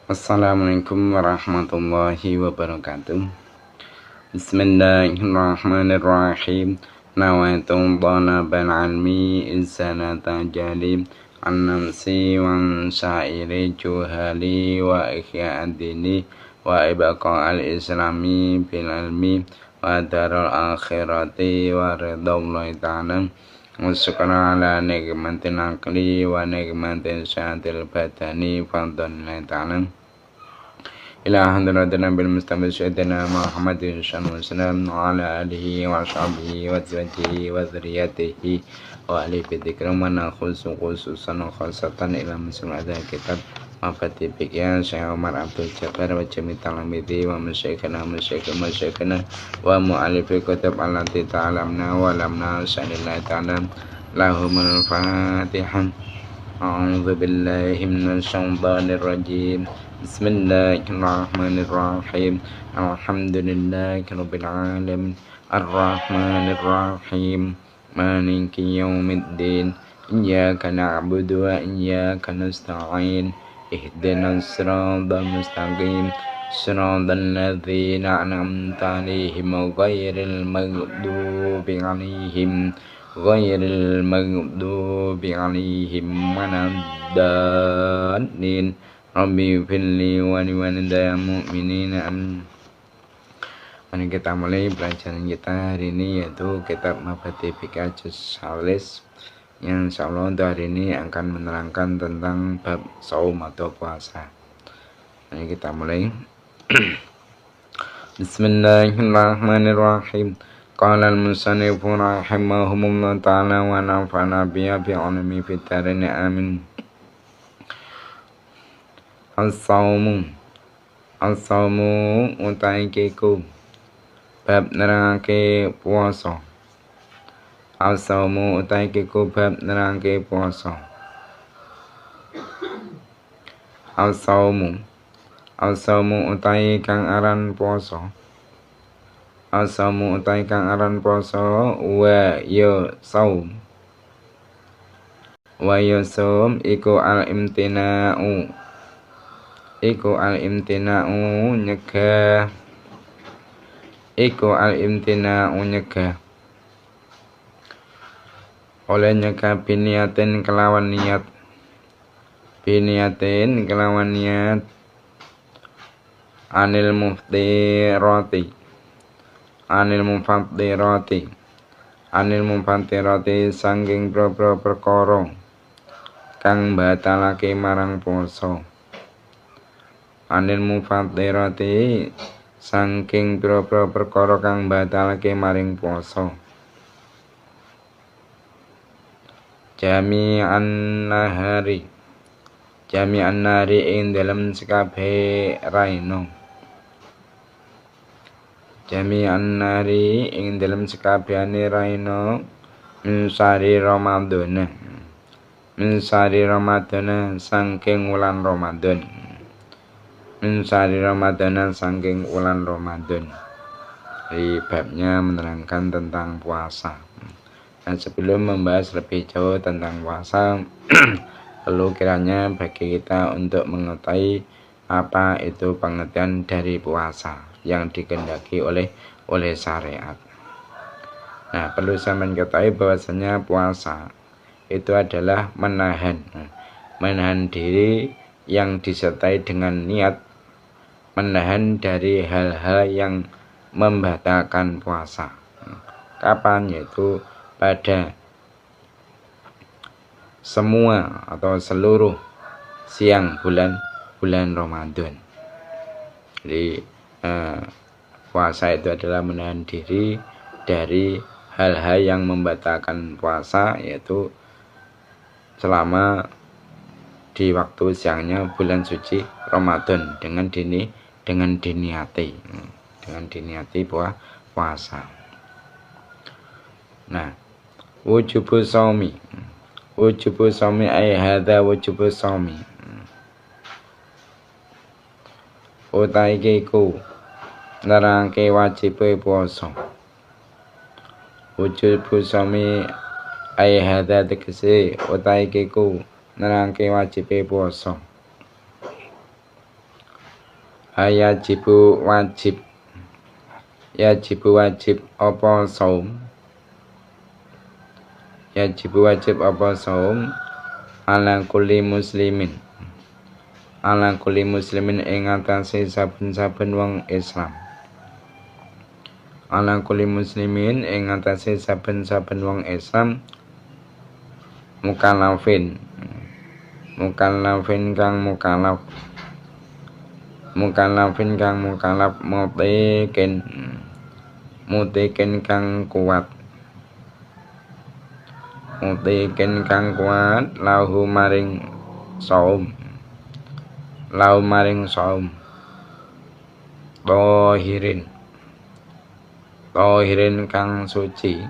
Assalamualaikum warahmatullahi wabarakatuh. Bismillahirrahmanirrahim. Nawaitu dhanabal almi insanata jalim annamsi wan syairi juhali wa ikhya ad-dini wa ibqa al-islami bil ilmi wa darul akhirati wa ridwallahi ta'ala wa syukran ala nikmatin akli wa nikmatin syahatil badani fadlillahi ta'ala ila hadratina bil mustafa sayyidina Muhammadin sallallahu alaihi wasallam wa ala alihi wa sahbihi wa azwajihi wa dzurriyyatihi wa ahli dzikri man khususan khasatan ila muslim ada kitab mafati fikya Syekh Umar Abdul Jabbar wa jami' talamidi wa masyayikhina wa mu'allifi kutub allati ta'lamna wa lamna sallallahu ta'ala lahumul fatihah. A'udzu billahi minasy syaithanir rajim. Bismillahirrahmanirrahim. Alhamdulillahirabbil alamin. Arrahmanirrahim. Maliki yaumiddin. Iyyaka na'budu wa iyyaka nasta'in. Ihdinas siratal mustaqim. Siratal ladzina an'amta 'alaihim ghairil maghdubi 'alaihim waladdallin. Rabbi firli wa liwalidayya mu'minina amin. Mari kita mulai pelajaran kita hari ini, yaitu kitab Mafati Fikih Juz Salis, yang insyaallah untuk hari ini akan menerangkan tentang bab saum atau puasa. Mari kita mulai. Bismillahirrahmanirrahim. Qala al-musannifu rahimahumullah ta'ala wa nafa'ana bihi fi 'ulumi fid darin amin. As-saumu utai kiku bab nerangake puasa. As-saumu utai kiku bab nerangake puasa. As-saumu utai kang aran puasa. As-saumu utai kang aran puasa wa ya saum. Wa ya saum iku al-imtina'u. Iku al-imtina'u nyegah. Oleh nyegah biniatin kelawan niat. Anil mufattirati sangking pro perkara kang batalake marang poso. Anil mufattirati sangking pro perkara kang batalake maring poso. Jami'an nahari ing dalem sekabeh raina. Jami'an nahari ing dalem sekabehane raina min sari Ramadana sangking wulan Ramadan. Sangking wulan Ramadan. Di babnya menerangkan tentang puasa. Dan sebelum membahas lebih jauh tentang puasa, perlu kiranya bagi kita untuk mengetahui apa itu pengertian dari puasa yang dikehendaki oleh syariat. Nah, perlu saya mengetahui bahwasanya puasa itu adalah menahan diri yang disertai dengan niat, menahan dari hal-hal yang membatalkan puasa. Kapan? Yaitu pada semua atau seluruh siang bulan Ramadan. Jadi puasa itu adalah menahan diri dari hal-hal yang membatalkan puasa, yaitu selama di waktu siangnya bulan suci Ramadan dengan diniati puasa. Nah, wujubu shaumi ay hadza wujubu shaumi. Utai iku nerangke wajibe puasa. Wujubu shaumi ay hadza tegese utai iku nerangke wajibe puasa. yajibu wajib apa saum, yajibu wajib apa saum ala kulli muslimin ing atase saben-saben wong Islam, ala kulli muslimin ing atase saben-saben wong Islam mukallafin kang mukallaf mutiken kang kuat lahu maring saum tohirin kang suci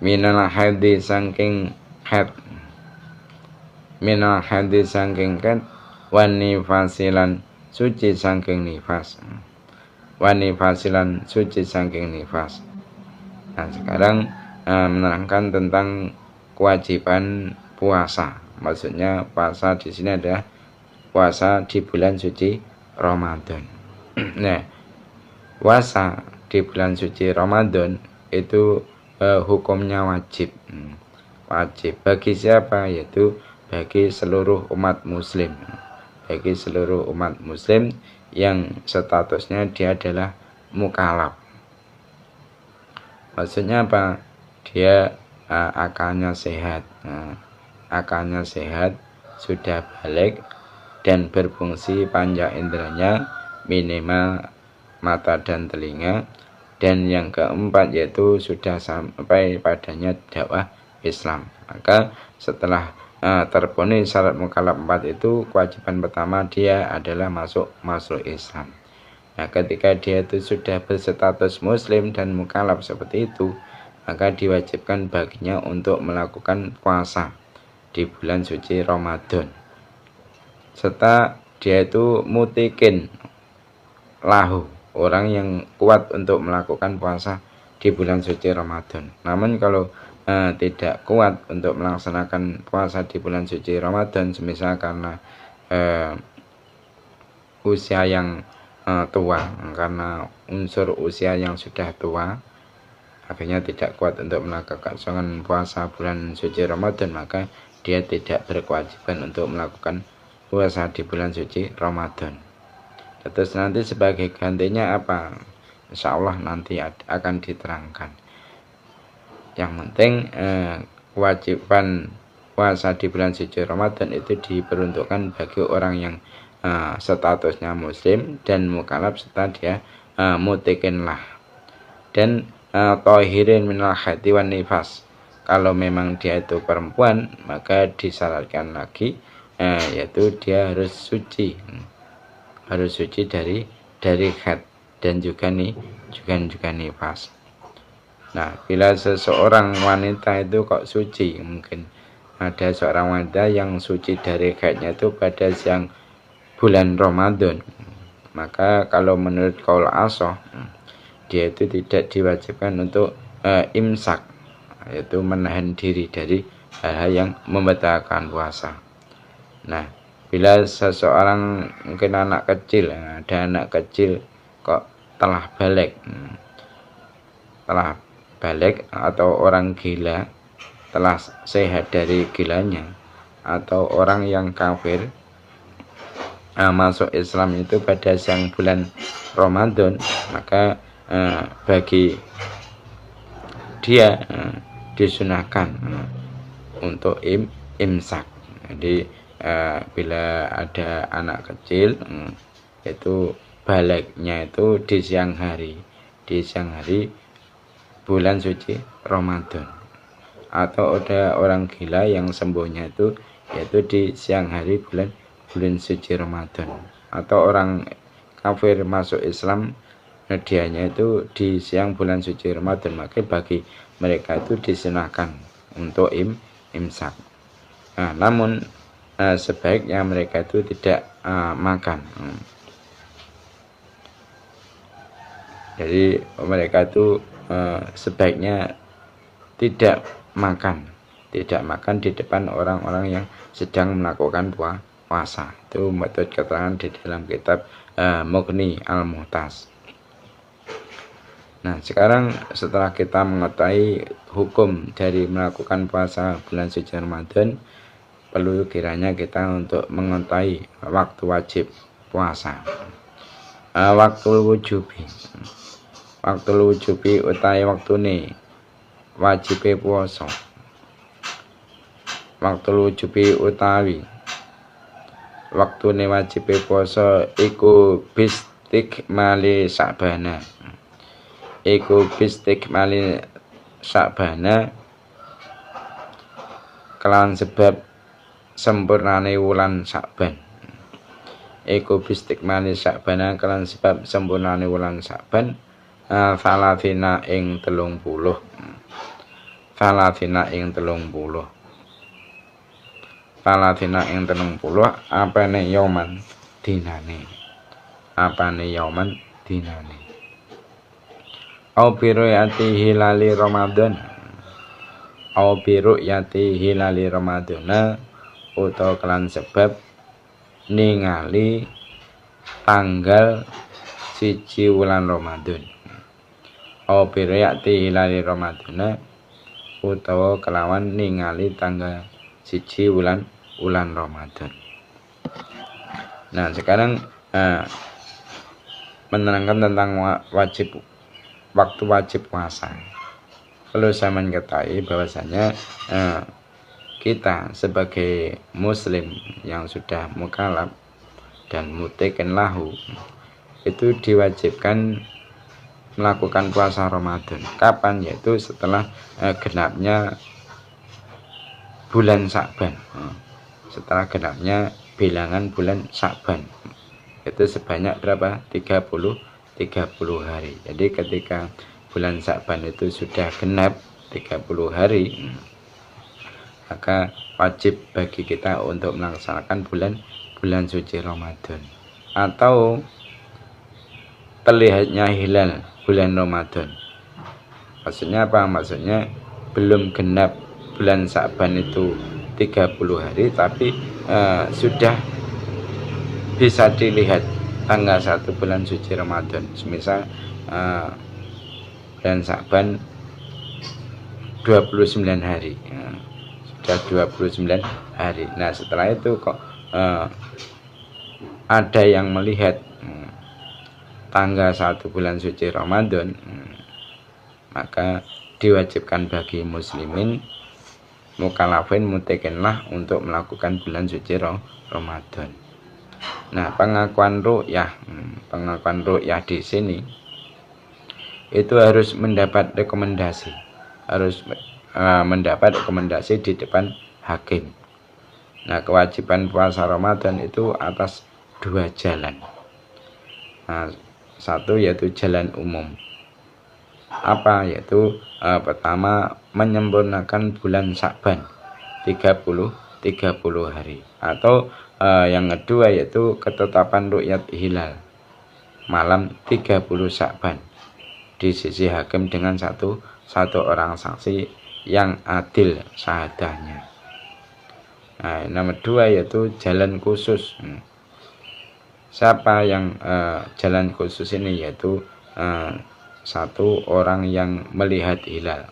minal hadis saking had wani fasilan suci saking nifas. Nah, sekarang menerangkan tentang kewajiban puasa. Maksudnya puasa di sini adalah puasa di bulan suci Ramadan. Nah, puasa di bulan suci Ramadan itu hukumnya wajib bagi siapa, yaitu bagi seluruh umat muslim yang statusnya dia adalah mukallaf. Maksudnya apa? Dia akalnya sehat, sudah balik dan berfungsi panca inderanya, minimal mata dan telinga. Dan yang keempat yaitu sudah sampai padanya dakwah Islam. Maka setelah terpenuhi syarat mukallaf 4 itu, kewajiban pertama dia adalah masuk Islam. Nah, ketika dia itu sudah berstatus muslim dan mukallaf seperti itu, maka diwajibkan baginya untuk melakukan puasa di bulan suci Ramadan. Serta dia itu mutikin lahu, orang yang kuat untuk melakukan puasa di bulan suci Ramadan. Namun kalau tidak kuat untuk melaksanakan puasa di bulan suci Ramadan, semisal karena usia yang tua, karena unsur usia yang sudah tua, akhirnya tidak kuat untuk melakukan puasa bulan suci Ramadan, maka dia tidak berkewajiban untuk melakukan puasa di bulan suci Ramadan. Terus nanti sebagai gantinya apa? Insya Allah nanti akan diterangkan. Yang penting kewajiban puasa di bulan suci Ramadan itu diperuntukkan bagi orang yang statusnya muslim dan mukallaf, serta dia mutikinlah dan tohirin minal haidi wan nifas. Kalau memang dia itu perempuan, maka disyaratkan lagi yaitu dia harus suci dari haid dan juga nifas. Nah, bila seseorang wanita itu kok suci, mungkin ada seorang wanita yang suci dari haidnya itu pada siang bulan Ramadan, maka kalau menurut qaul ashah, dia itu tidak diwajibkan untuk imsak, yaitu menahan diri dari hal-hal yang membatalkan puasa. Nah, bila seseorang, mungkin anak kecil, ada anak kecil kok telah balik atau orang gila telah sehat dari gilanya, atau orang yang kafir masuk Islam itu pada siang bulan Ramadan, maka bagi dia disunahkan untuk imsak. Jadi bila ada anak kecil itu baliknya itu di siang hari bulan suci Ramadan, atau ada orang gila yang sembuhnya itu yaitu di siang hari bulan suci Ramadan, atau orang kafir masuk Islam dianya itu di siang bulan suci Ramadan, maka bagi mereka itu disunahkan untuk imsak. Nah, namun sebaiknya mereka itu tidak makan. Jadi mereka itu sebaiknya tidak makan tidak makan di depan orang-orang yang sedang melakukan puasa. Itu metode keterangan di dalam kitab Mughni Al-Muhtas. Nah, sekarang setelah kita mengetahui hukum dari melakukan puasa bulan suci Ramadan, perlu kiranya kita untuk mengetahui waktu wajib puasa. Waktu wujubi utawi waktune wajibe puasa. Waktu wujubi utawi waktune wajibe puasa iku bistikmali Sya'bana. Iku bistikmali Sya'bana kelawan sebab sempurnane wulan Sya'ban. Iku bistikmali Sya'bana kelawan sebab sempurnane wulan Sya'ban Salatina ing 30. Salatina ing 30. Salatina ing 30 apane yauman dinane. Apane yauman dinane. Au biru yati hilali Ramadan. Au biru yati hilali Ramadana utawa kelan sebab ningali tanggal 1 wulan Ramadan. Au biru yati hilali Ramadana utawa kelawan ningali tanggal 1 wulan Ramadan. Nah, sekarang menerangkan tentang waktu wajib puasa. Perlu saya mengetahui bahwasanya kita sebagai muslim yang sudah mukallaf dan mutiqin lahu itu diwajibkan melakukan puasa Ramadan. Kapan? Yaitu setelah genapnya bulan Sya'ban. Setelah genapnya bilangan bulan Sya'ban. Itu sebanyak berapa? 30 hari. Jadi ketika bulan Sya'ban itu sudah genap 30 hari, maka wajib bagi kita untuk melaksanakan bulan suci Ramadan. Atau terlihatnya hilal bulan Ramadan. Maksudnya apa? Maksudnya belum genap bulan Sya'ban itu 30 hari, tapi sudah bisa dilihat tanggal 1 bulan suci Ramadan. Semisal bulan Sya'ban 29 hari. Sudah 29 hari. Nah, setelah itu kok ada yang melihat tanggal 1 bulan suci Ramadan, maka diwajibkan bagi muslimin mukallafin mutiqinlah untuk melakukan bulan suci Ramadan. Nah, pengakuan ru'yah di sini itu harus mendapat rekomendasi, mendapat rekomendasi di depan hakim. Nah, kewajiban puasa Ramadan itu atas 2 jalan. Nah, satu yaitu jalan umum. Apa? Yaitu pertama menyempurnakan bulan Sya'ban 30 hari, atau yang kedua yaitu ketetapan ru'yat hilal malam 30 Sya'ban di sisi hakim dengan satu orang saksi yang adil syahadahnya. Nah, nomor 2 yaitu jalan khusus. Siapa yang jalan khusus ini? Yaitu satu orang yang melihat hilal.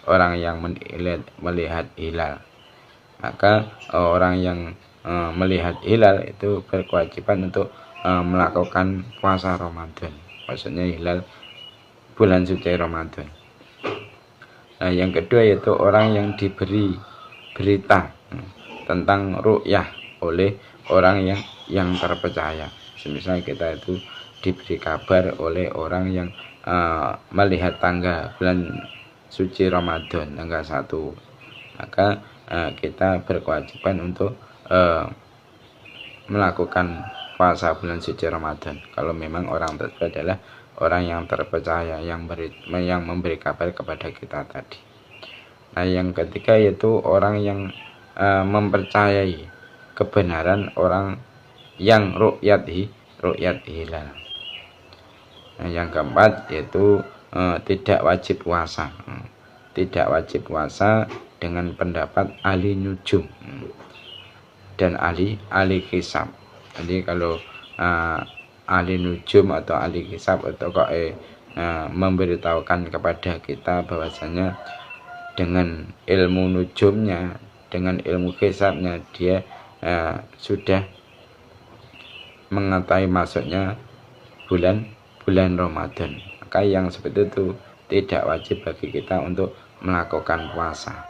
Orang yang melihat hilal. Maka orang yang melihat hilal itu berkewajiban untuk melakukan puasa Ramadan. Maksudnya hilal bulan suci Ramadan. Nah, yang kedua yaitu orang yang diberi berita tentang ru'yah oleh orang yang terpercaya. Semisal kita itu diberi kabar oleh orang yang melihat tanggal bulan suci Ramadan tanggal 1, maka kita berkewajiban untuk melakukan puasa bulan suci Ramadan kalau memang orang tersebut adalah orang yang terpercaya yang memberi kabar kepada kita tadi. Nah, yang ketiga yaitu orang yang mempercayai kebenaran orang yang ru'yat hilal. Nah, yang keempat yaitu tidak wajib puasa. Tidak wajib puasa dengan pendapat ahli nujum dan ahli hisab. Jadi kalau ahli nujum atau ahli hisab atau kok memberitahukan kepada kita bahwasanya dengan ilmu nujumnya, dengan ilmu hisabnya dia sudah mengetahui masuknya bulan Ramadan, maka yang seperti itu tidak wajib bagi kita untuk melakukan puasa.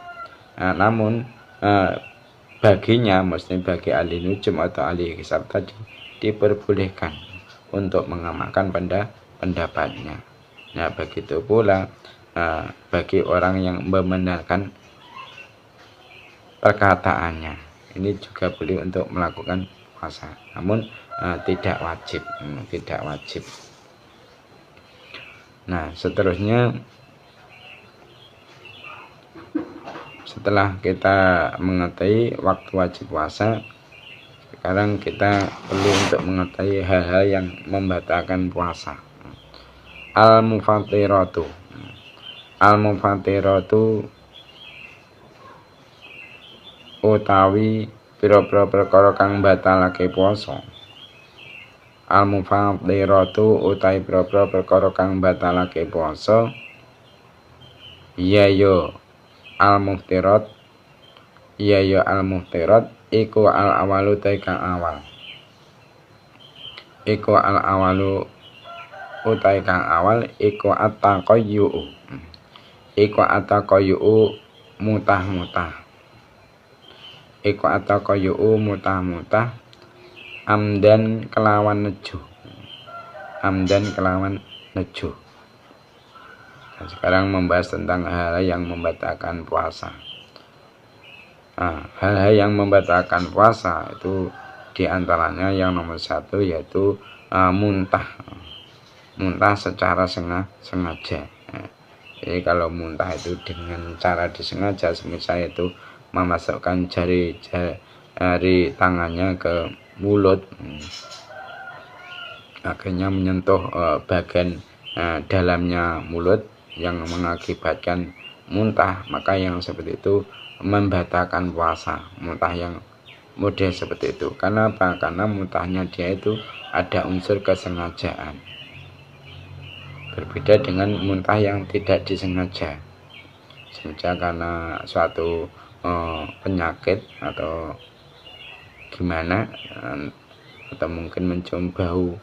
Namun baginya, maksudnya bagi ahli nujum atau ahli hisab tadi, diperbolehkan untuk mengamalkan pendapatnya. Nah, begitu pula bagi orang yang membenarkan perkataannya, ini juga boleh untuk melakukan puasa, namun tidak wajib. Nah, seterusnya setelah kita mengetahui waktu wajib puasa, sekarang kita perlu untuk mengetahui hal-hal yang membatalkan puasa. Al-mufatiratu utawi pira-pira perkara kang batalake puasa. Al-mufatiratu utawi pira-pira perkara kang batalake puasa, ya al-muftirat iku al-awalu taika awal. Iku al-awalu utai kang awal iku at-taqayyu. Iku at-taqayyu mutah-mutah. Iku at-taqayyu mutah-mutah amdan kelawan nejo. Nah, sekarang membahas tentang hal yang membatalkan puasa. Hal-hal yang membatalkan puasa itu diantaranya yang nomor 1 yaitu muntah secara sengaja. Jadi kalau muntah itu dengan cara disengaja, semisal itu memasukkan jari tangannya ke mulut, akhirnya menyentuh bagian dalamnya mulut yang mengakibatkan muntah, maka yang seperti itu membatalkan puasa. Muntah yang model seperti itu. Karena apa? Karena muntahnya dia itu ada unsur kesengajaan. Berbeda dengan muntah yang tidak disengaja. Semisal karena suatu penyakit atau gimana, atau mungkin mencium bau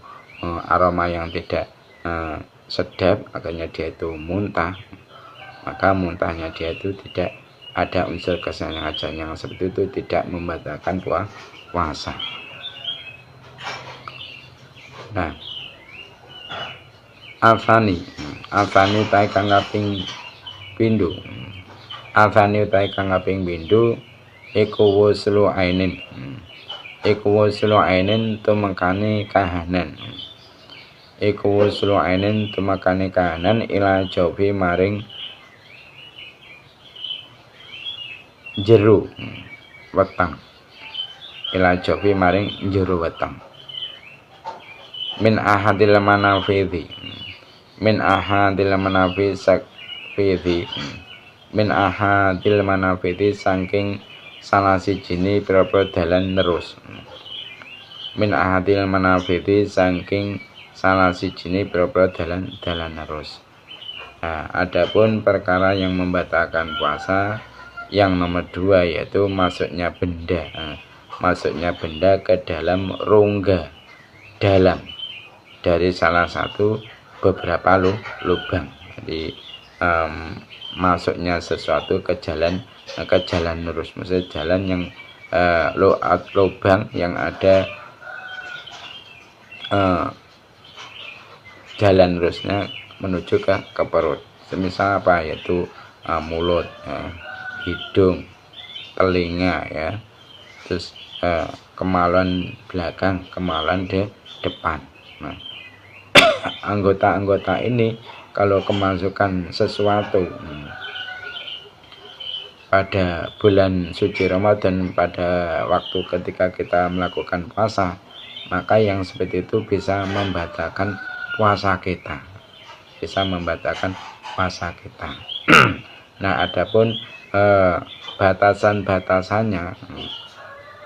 aroma yang tidak sedap, akhirnya dia itu muntah, maka muntahnya dia itu tidak ada unsur kesengajaan. Yang seperti itu tidak membatalkan puasa. Nah, Alfani utai kang kaping pindho. Alfani utai kang kaping pindho iku wuslu ainin. Iku wuslu ainin tumekane kahanan. Iku wuslu ainin tumekane kahanan ila jobi maring jero weteng. Ila jobi maring jero weteng. Min ahadil manafidhi. Min ahadil manafidhi saking salah sijine pira-pira dalan terus. Min ahadil manafidhi saking salah sijine pira-pira dalan terus. Nah, adapun perkara yang membatalkan puasa yang nomor 2 yaitu masuknya benda ke dalam rongga dalam dari salah satu beberapa lubang. Jadi masuknya sesuatu ke jalan lurus, maksudnya jalan yang lubang yang ada jalan lurusnya menuju ke perut. Semisal apa? Yaitu mulut, hidung, telinga, ya, terus kemaluan belakang, kemaluan depan. Nah, anggota-anggota ini kalau kemasukan sesuatu pada bulan suci Ramadan, pada waktu ketika kita melakukan puasa, maka yang seperti itu bisa membatalkan puasa kita. Nah, adapun batasan-batasannya,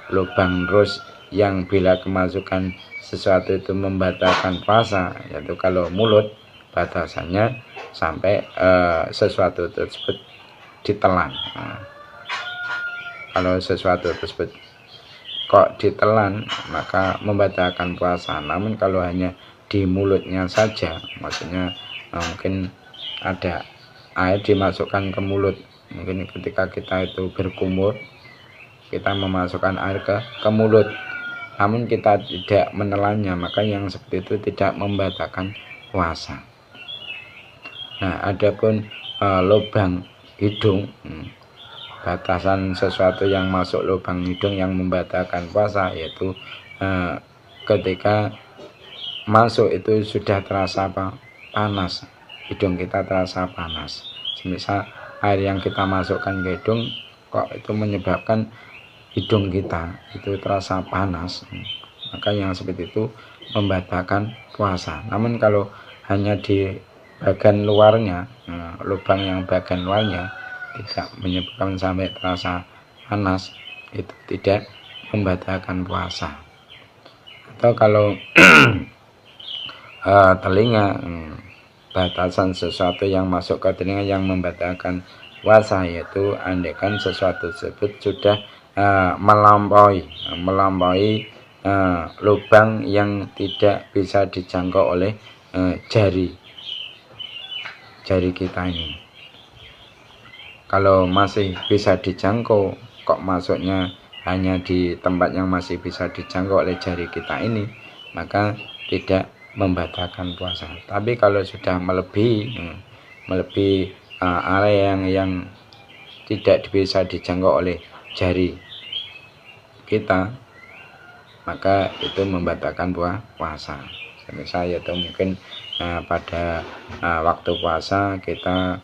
lubang rus yang bila kemasukan sesuatu itu membatalkan puasa, yaitu kalau mulut batasannya sampai sesuatu tersebut ditelan. Nah, kalau sesuatu tersebut kok ditelan maka membatalkan puasa. Namun kalau hanya di mulutnya saja, maksudnya mungkin ada air dimasukkan ke mulut, mungkin ketika kita itu berkumur kita memasukkan air ke mulut, namun kita tidak menelannya, maka yang seperti itu tidak membatalkan puasa. Nah, adapun lubang hidung, batasan sesuatu yang masuk lubang hidung yang membatalkan puasa, yaitu ketika masuk itu sudah terasa panas, hidung kita terasa panas. Semisal air yang kita masukkan ke hidung kok itu menyebabkan hidung kita itu terasa panas, maka yang seperti itu membatalkan puasa. Namun kalau hanya di bagian luarnya, lubang yang bagian luarnya tidak menyebabkan sampai terasa panas, itu tidak membatalkan puasa. Atau kalau telinga, batasan sesuatu yang masuk ke telinga yang membatalkan puasa, yaitu andaikan sesuatu tersebut sudah melampaui lubang yang tidak bisa dijangkau oleh jari kita ini. Kalau masih bisa dijangkau, kok masuknya hanya di tempat yang masih bisa dijangkau oleh jari kita ini, maka tidak membatalkan puasa. Tapi kalau sudah melebihi area yang tidak bisa dijangkau oleh jari kita, maka itu membatalkan puasa. Misal yaitu mungkin pada waktu puasa kita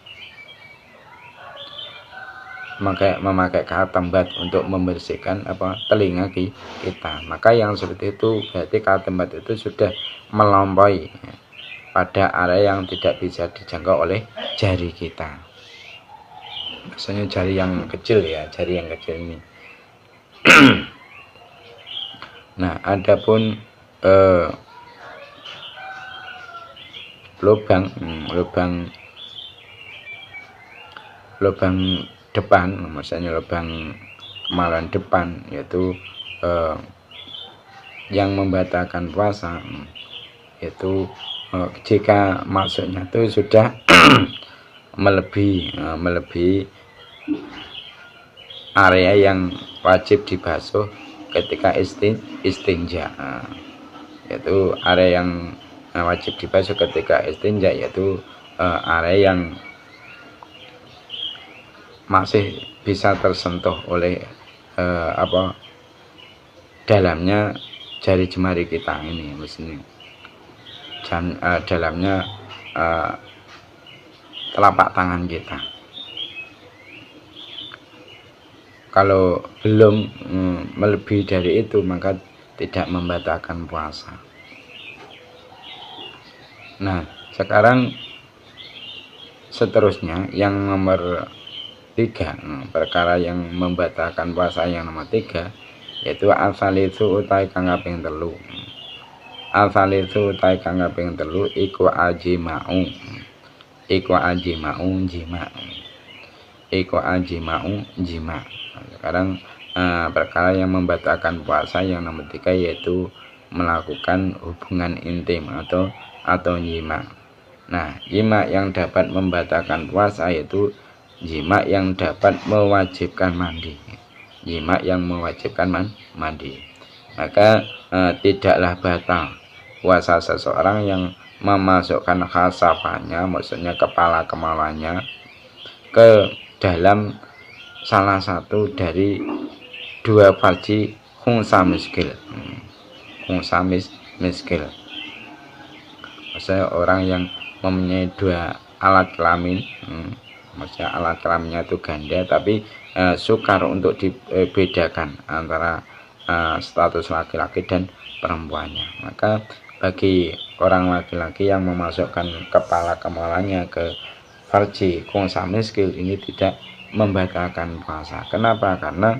memakai katembat untuk membersihkan telinga kita, maka yang seperti itu berarti katembat itu sudah melampaui pada area yang tidak bisa dijangkau oleh jari kita. Maksudnya jari yang kecil ya, jari yang kecil ini. Nah, adapun lubang depan, maksudnya lubang kemaluan depan, yaitu yang membatalkan puasa, yaitu jika masuknya itu sudah melebihi area yang wajib dibasuh ketika istinja, yaitu area yang wajib dibasuh ketika istinja, yaitu area yang masih bisa tersentuh oleh dalamnya jari jemari kita ini, maksudnya dalamnya telapak tangan kita. Kalau belum melebihi dari itu, maka tidak membatalkan puasa. Nah, sekarang seterusnya yang nomor 3, perkara yang membatalkan puasa yang nomor 3, yaitu asalisu utai kang kaping 3. Asalisu utai kang kaping 3 iku ajima'u. Iku ajima'u jima. Iku ajima'u jima. Sekarang perkara yang membatalkan puasa yang nomor 3, yaitu melakukan hubungan intim atau jima. Nah, jima yang dapat membatalkan puasa yaitu jima yang dapat mewajibkan mandi. Jima yang mewajibkan mandi. Maka tidaklah batal puasa seseorang yang memasukkan khasafannya, maksudnya kepala kemaluannya, ke dalam salah satu dari 2 farji khunsa miskil. Khunsa miskil, maksudnya orang yang mempunyai 2 alat kelamin, maksudnya alat kelaminnya itu ganda, tapi sukar untuk dibedakan antara status laki-laki dan perempuannya. Maka bagi orang laki-laki yang memasukkan kepala kemaluannya ke farji khunsa miskil ini tidak membatalkan puasa. Kenapa? Karena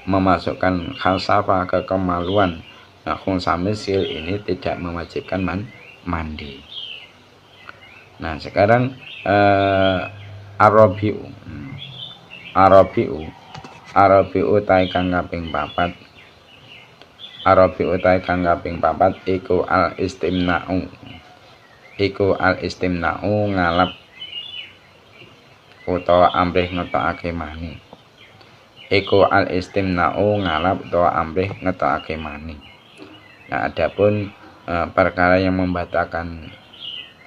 memasukkan khalsafah ke kemaluan khunsa miskil ini tidak mewajibkan mandi. Nah sekarang Arabiu tai kang kaping papat. Arabiu tai kang kaping papat iku al istimna'u ngalap utawa amrih ngetokake mani. Iku al istimna'u ngalap utawa amrih ngetokake mani. Nah adapun perkara yang membatalkan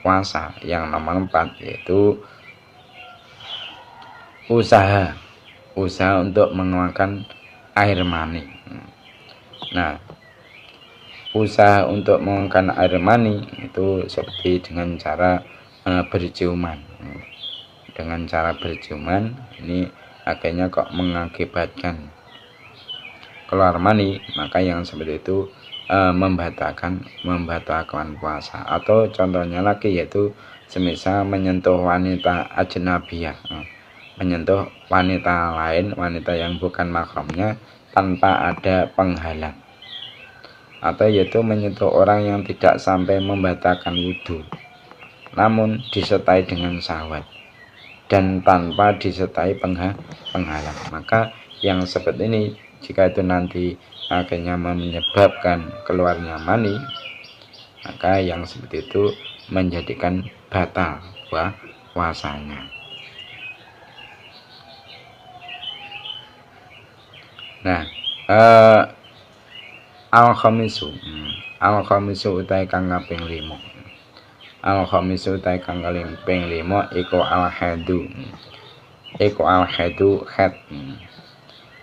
puasa yang nomor 4 yaitu usaha untuk mengeluarkan air mani. Nah, usaha untuk mengeluarkan air mani itu seperti dengan cara berciuman. Dengan cara berciuman ini akhirnya kok mengakibatkan keluar mani, maka yang seperti itu membatalkan puasa. Atau contohnya lagi yaitu semisal menyentuh wanita ajnabiyah, menyentuh wanita lain, wanita yang bukan mahramnya tanpa ada penghalang, atau yaitu menyentuh orang yang tidak sampai membatalkan wudhu namun disertai dengan syahwat dan tanpa disertai penghalang. Maka yang seperti ini jika itu nanti akhirnya menyebabkan keluarnya mani, maka yang seperti itu menjadikan batal puasanya. Nah, al-khamisu utai kang kaping 5. Al-khamisu utai kang kaping 5 iku al-haidu. Iku al-haidu khat.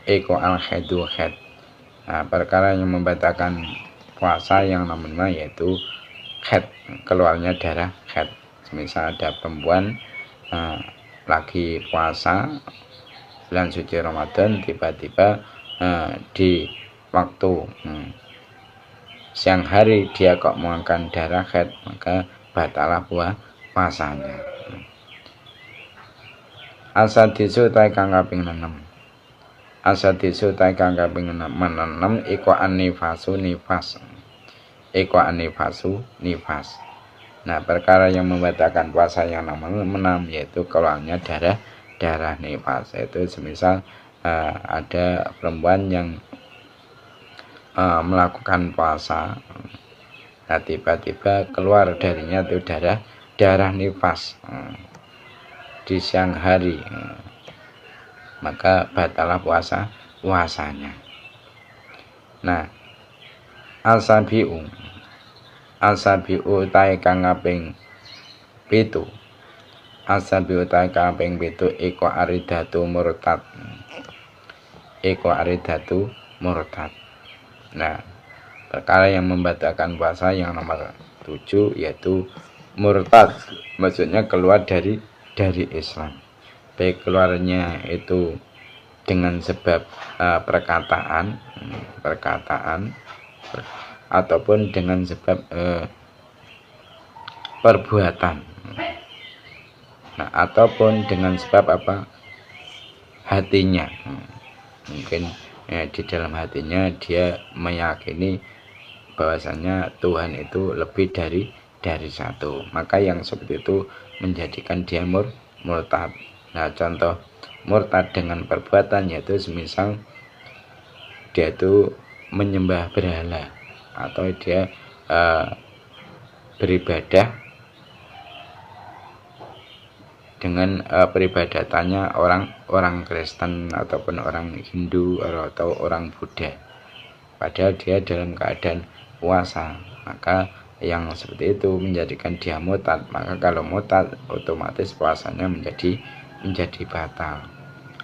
Iku al-haidu khat. Nah, perkara yang membatalkan puasa yang namanya yaitu khat, keluarnya darah khat. Misal ada perempuan lagi puasa bulan suci Ramadan, tiba-tiba di waktu siang hari dia kok mengeluarkan darah haid, maka batalah puasanya. Asadisu tai kang kaping 6. Asadisu tai kang kaping 6 iku anifasu nifas. Iku anifasu nifas. Nah, perkara yang membatalkan puasa yang nomor 6 yaitu keluarnya darah nifas. Itu semisal ada perempuan yang melakukan puasa, nah tiba-tiba keluar darinya itu darah nifas di siang hari, maka batalah puasanya. Nah, asabiu tai kang kaping 7. Asabiu tai kang kaping 7 iku aridatu murtad. Iku aridatu murtad. Nah, perkara yang membatalkan puasa yang nomor 7 yaitu murtad, maksudnya keluar dari Islam. Baik keluarnya itu dengan sebab perkataan ataupun dengan sebab perbuatan. Nah, ataupun dengan sebab hatinya. Mungkin di dalam hatinya dia meyakini bahwasanya Tuhan itu lebih dari satu, maka yang seperti itu menjadikan dia murtad. Nah, contoh murtad dengan perbuatan yaitu semisal dia itu menyembah berhala atau dia beribadah dengan peribadatannya orang Kristen ataupun orang Hindu atau orang Buddha, padahal dia dalam keadaan puasa, maka yang seperti itu menjadikan dia murtad. Maka kalau murtad otomatis puasanya menjadi batal.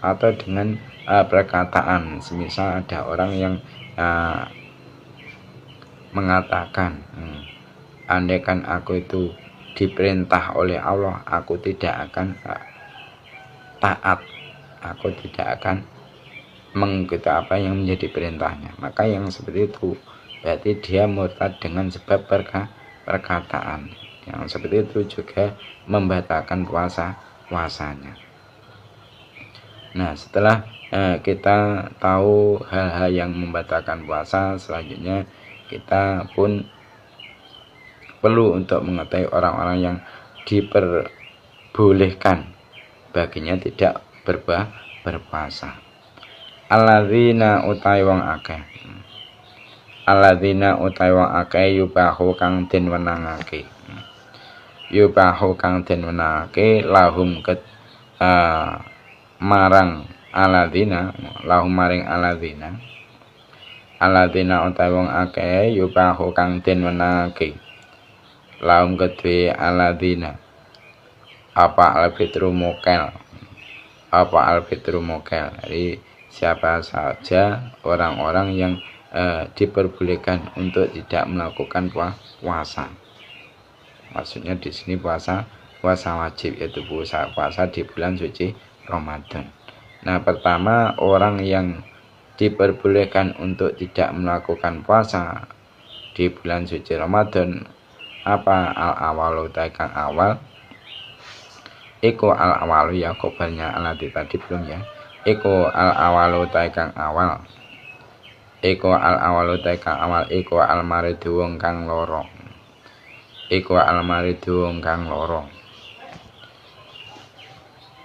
Atau dengan perkataan, semisal ada orang yang mengatakan, andaikan aku itu diperintah oleh Allah, aku tidak akan taat, aku tidak akan mengikuti apa yang menjadi perintahnya. Maka yang seperti itu berarti dia murtad dengan sebab perkataan. Yang seperti itu juga membatalkan puasanya. Nah, setelah kita tahu hal-hal yang membatalkan puasa, selanjutnya kita pun perlu untuk mengetahui orang-orang yang diperbolehkan baginya tidak berpuasa. Alladzina utai wong akeh. Alladzina utai wong akeh yubahu kang den wenangake. Yubahu kang den wenangake lahum ket marang alladzina, lahum maring alladzina. Alladzina utai wong akeh yubahu kang den wenangake. Lahum kedue alladzina. Apa al-fitru mukel. Apa al-fitru mukel. Jadi siapa saja orang-orang yang diperbolehkan untuk tidak melakukan puasa. Maksudnya di sini puasa wajib, yaitu puasa di bulan suci Ramadan. Nah, pertama orang yang diperbolehkan untuk tidak melakukan puasa di bulan suci Ramadan apa? Al-awalu kang awal. Eko al-awalu ya kobarnya alati tadi belum ya. Eko al-awalu kang awal. Eko al-awalu kang awal. Eko al-maridu wong kang loro. Eko al-maridu wong kang loro.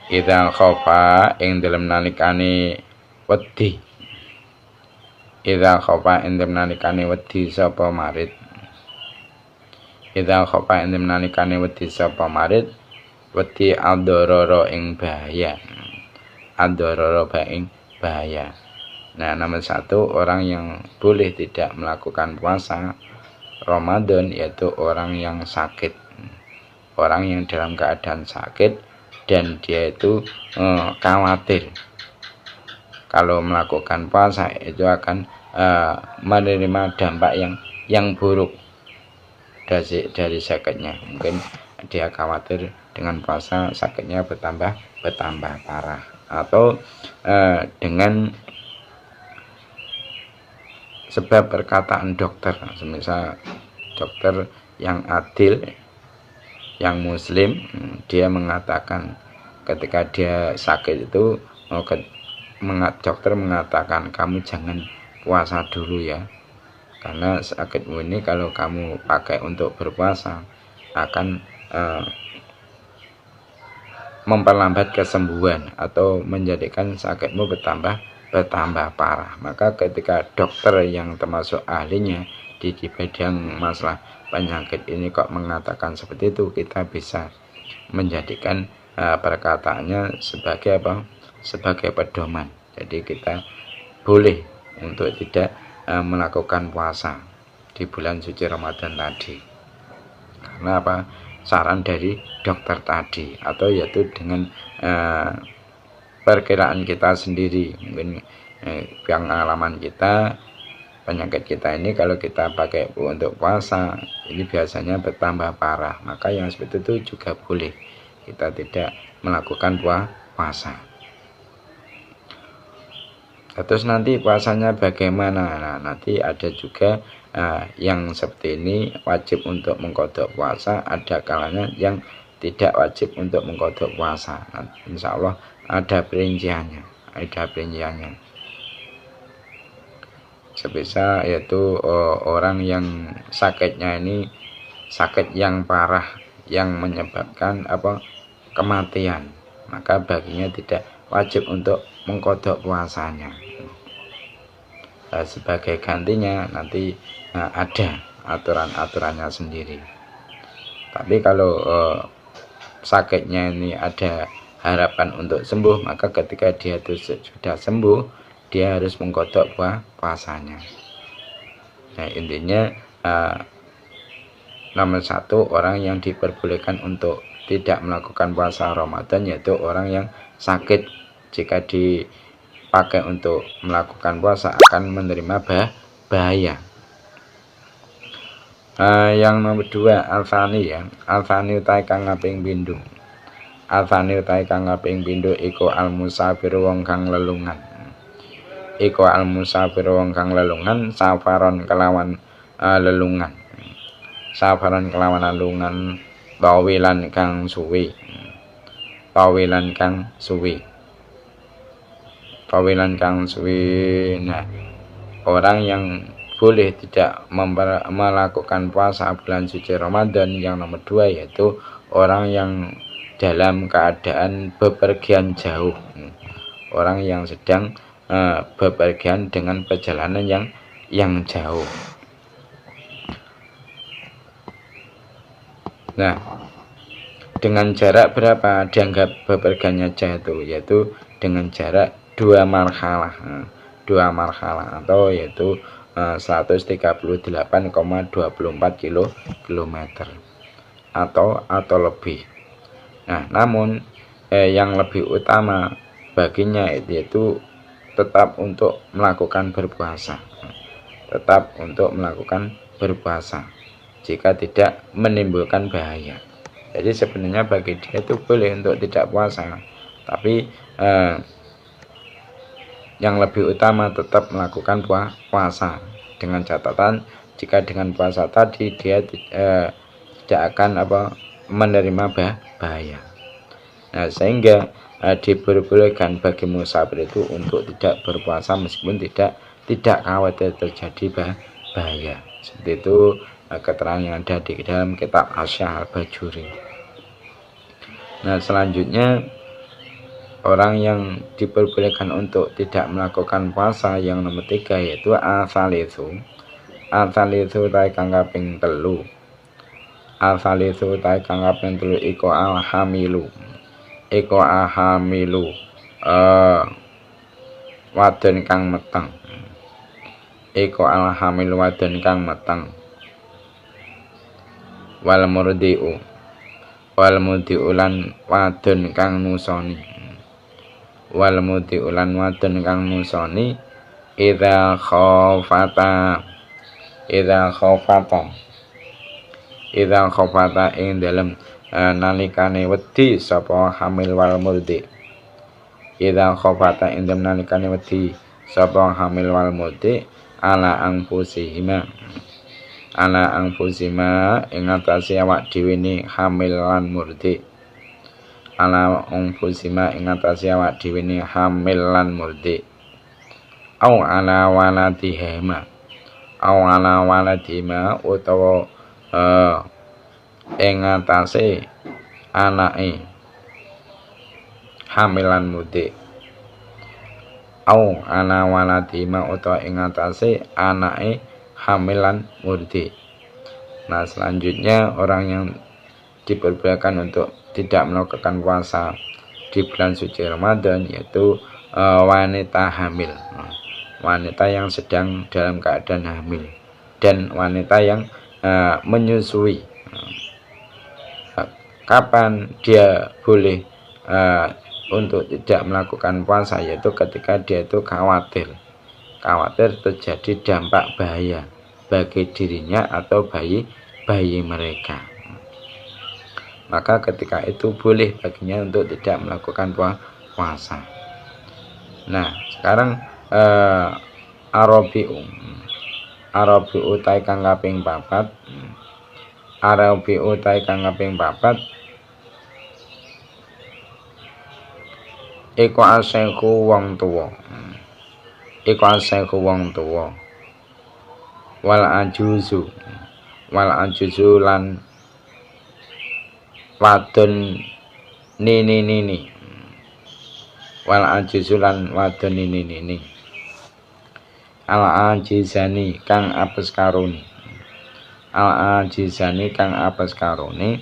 Idzal khofa ing dalem nalikane wedi. Idzal khofa ing dalem nalikane wedi sapa marid. Idzal khofa ing dalem nalikane wedi sapa marid. Wedi ad-darara ing bahaya. Ad-darara ing bahaya. Nah, nomor 1 orang yang boleh tidak melakukan puasa Ramadan yaitu orang yang sakit. Orang yang dalam keadaan sakit dan dia itu khawatir kalau melakukan puasa itu akan menerima dampak yang buruk dari sakitnya. Mungkin dia khawatir dengan puasa sakitnya bertambah parah, atau dengan sebab perkataan dokter, misal dokter yang adil, yang muslim, dia mengatakan ketika dia sakit itu dokter mengatakan kamu jangan puasa dulu ya, karena sakitmu ini kalau kamu pakai untuk berpuasa akan memperlambat kesembuhan atau menjadikan sakitmu bertambah parah. Maka ketika dokter yang termasuk ahlinya di bidang masalah penyakit ini kok mengatakan seperti itu, kita bisa menjadikan perkataannya sebagai apa? Sebagai pedoman. Jadi kita boleh untuk tidak melakukan puasa di bulan suci Ramadan tadi. Karena apa? Saran dari dokter tadi, atau yaitu dengan perkiraan kita sendiri, mungkin pengalaman kita, penyakit kita ini kalau kita pakai untuk puasa ini biasanya bertambah parah, maka yang seperti itu juga boleh kita tidak melakukan puasa. Terus nanti puasanya bagaimana? Nah, nanti ada juga yang seperti ini wajib untuk mengkodok puasa, ada kalanya yang tidak wajib untuk mengkodok puasa. Nah, insya Allah ada perinciannya. Sebisa yaitu orang yang sakitnya ini sakit yang parah yang menyebabkan kematian, maka baginya tidak wajib untuk mengkodok puasanya. Sebagai gantinya nanti ada aturan-aturannya sendiri. Tapi kalau sakitnya ini ada harapan untuk sembuh, maka ketika dia itu sudah sembuh, dia harus mengkodok puasanya. Nah, intinya nomor 1 orang yang diperbolehkan untuk tidak melakukan puasa Ramadan yaitu orang yang sakit. Jika dipakai untuk melakukan puasa akan menerima bahaya. Yang nomor 2 alfani ya. Alfani utai kang ngaping pindho. Alfani utai kang ngaping pindho iku almusafir wong kang lelungan. Iku almusafir wong kang lelungan safaron kelawan lelungan. Safaron kelawan lelungan tawilan kang suwi, tawilan kang suwi, tawilan kang suwi. Nah, orang yang boleh tidak melakukan puasa bulan suci Ramadan yang nomor 2 yaitu orang yang dalam keadaan bepergian jauh, orang yang sedang bepergian dengan perjalanan yang jauh. Nah, dengan jarak berapa dianggap bepergiannya jauh, yaitu dengan jarak 2 marhalah, 2 marhalah atau yaitu 138,24 km atau lebih. Nah, namun yang lebih utama baginya yaitu tetap untuk melakukan berpuasa, tetap untuk melakukan berpuasa jika tidak menimbulkan bahaya. Jadi sebenarnya bagi dia itu boleh untuk tidak puasa, tapi yang lebih utama tetap melakukan puasa, dengan catatan jika dengan puasa tadi dia tidak akan menerima bahaya. Nah, sehingga diperbolehkan bagi musafir itu untuk tidak berpuasa meskipun tidak khawatir terjadi bahaya. Seperti itu keterangan yang ada di dalam kitab Asy'ar Al-Bajuri. Nah, selanjutnya orang yang diperbolehkan untuk tidak melakukan puasa yang nomor 3 yaitu asalisu. Asalisu tai kang kaping 3. Asalisu tai kang kaping 3 iku alhamilu. Iku ahamilu wadon kang meteng. Iku alhamilu wadon kang meteng. Wal murdiu. Wal murdiu lan wadon kang nusoni. Wal murdiu lan wadon kang nusoni idza khafata ing dalem nalikane wedi sapa hamil wal murdi. Idza khafata ing dalem nalikane wedi sapa hamil wal murdi ala anfusihima ing atase awak dhewe ne hamil lan murdi. Ala anfusihima ing atase awak dhewe ne hamil lan murdi. Au ala waladihima utawa ing atase anake hamilan murdi. Au ana waladihima utawa ing atase anake hamilan murdi. Nah, selanjutnya orang yang diperbolehkan untuk tidak melakukan puasa di bulan suci Ramadan yaitu wanita hamil, wanita yang sedang dalam keadaan hamil, dan wanita yang menyusui. Kapan dia boleh untuk tidak melakukan puasa yaitu ketika dia itu khawatir terjadi dampak bahaya bagi dirinya atau bayi mereka. Maka ketika itu boleh baginya untuk tidak melakukan puasa. Nah, sekarang Arabiu tai kang kaping 4. Arabiu tai kang kaping 4 iku aseku wong tuwa. Iku aseku wong tuwa. Wal ajuzu lan wadon nini. Wal ajuzu lan wadon nini. Al ajizani kang apes karone. Al ajizani kang apes karone.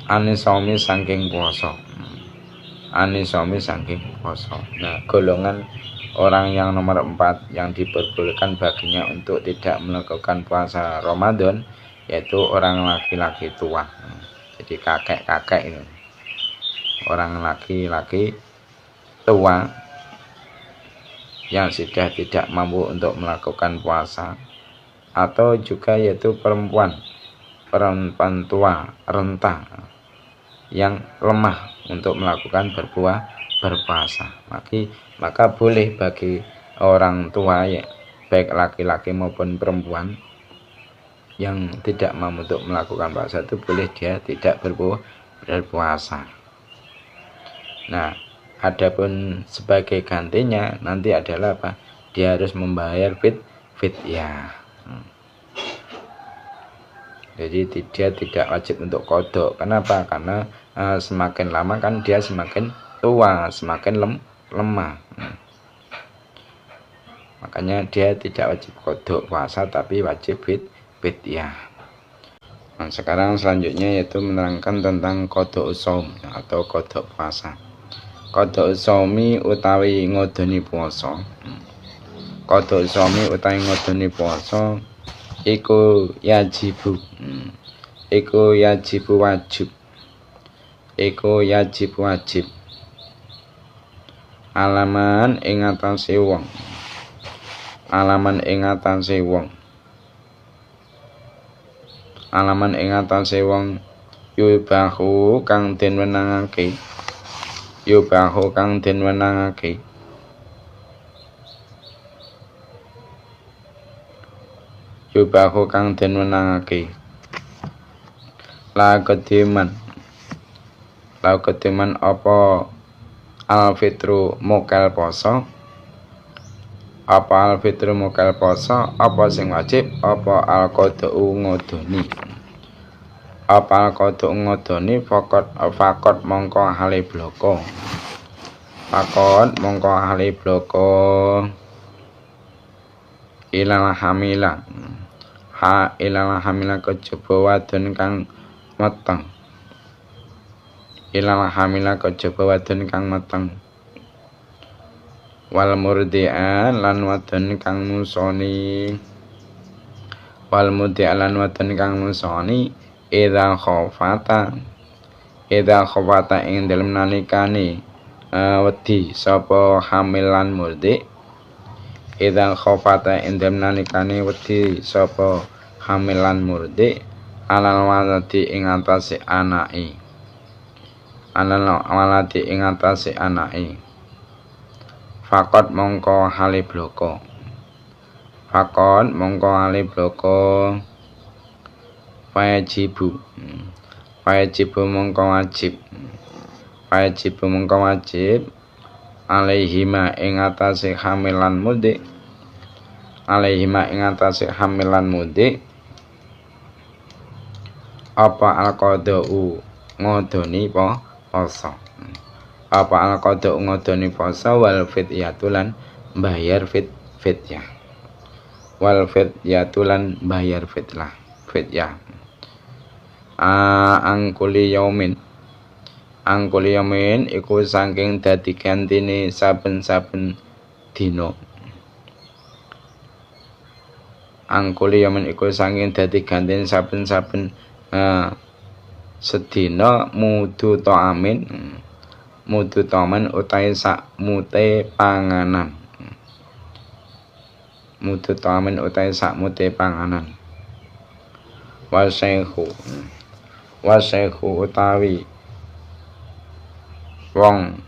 Anisomi saking puasa. Nah, golongan orang yang nomor 4 yang diperbolehkan baginya untuk tidak melakukan puasa Ramadan yaitu orang laki-laki tua. Jadi kakek-kakek ini. Orang laki-laki tua yang sudah tidak mampu untuk melakukan puasa, atau juga yaitu perempuan tua renta yang lemah untuk melakukan berpuasa. Maka boleh bagi orang tua ya, baik laki-laki maupun perempuan yang tidak mampu untuk melakukan puasa itu boleh dia tidak berpuasa. Nah, adapun sebagai gantinya nanti adalah apa? Dia harus membayar fidyah. Jadi dia tidak wajib untuk kodok. Kenapa? Karena semakin lama kan dia semakin tua, semakin lemah. Makanya dia tidak wajib kodok puasa, tapi wajib fidyah. Nah, sekarang selanjutnya yaitu menerangkan tentang kodok shaum atau kodok puasa. Kodok shaumi utawi ngodoni puasa. Kodok shaumi utawi ngodoni puasa iku yajibu. Iku yajibu wajib. Iku yajibu wajib. Alaman ing atase wong. Alaman ing atase wong. Alaman ing atase wong yubahu kang den wenangake. Yubahu kang den wenangake. Yubahu kang den wenangake. La kediman apa alfitru mokal poso. Apa alfitru mokal poso, apa sing wajib, apa alqadau ngodoni. Apa alqadau ngodoni fakot mongko hale bloko. Fakot mongko hale bloko ilal hamila. Ha ilal hamila kejaba wadon kang meteng. Ilal hamila kejaba wadon kang meteng. Wal murdi'an lan wadon kang musoni. Wal murdi'an lan wadon kang musoni idza khafata ing dalem nalikane wedi sapa hamil lan murdi. Idza khafata ing dalem nalikane wedi sapa hamil lan murdi alal waladi ing atase anake. Alal waladi ing atase anake. Fakot mongko hale bloko. Fakot mongko hale bloko. Wajibu. Wajibu mongko wajib. Wajibu mongko wajib. Alaihima ing atase hamilan mudi. Alaihima ing atase hamilan mudi. Apa alqadau ngodoni poso. Apa alqadau ngodoni poso wal fidyatu lan bayar fidyah. Wal fidyatu lan bayar fidyah. Angkuli yaumin iku saking dadi gantine saben-saben dina. Angkuli yaumin iku saking dadi gantine saben-saben sedina mudu ta'amin. Mudu ta'amin utahe sak mute panganan. Mudu ta'amin utahe sak mute panganan. Wasyekhu utawi wong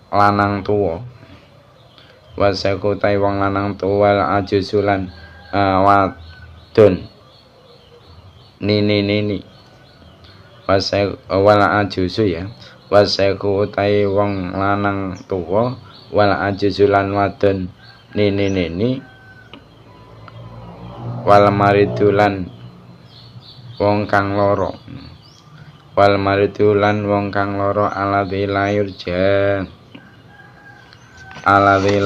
lanang tuwa. Wasyekhu utawi wong lanang tuwa ajusulan wadon nini. Wala ajusu ya. Wasyekhu utawi wong lanang tuwa wala ajusulan wadon nini. Wal maridulan wong kang loro. Wal maridulan wong kang loro aladzi layurja. Aladzi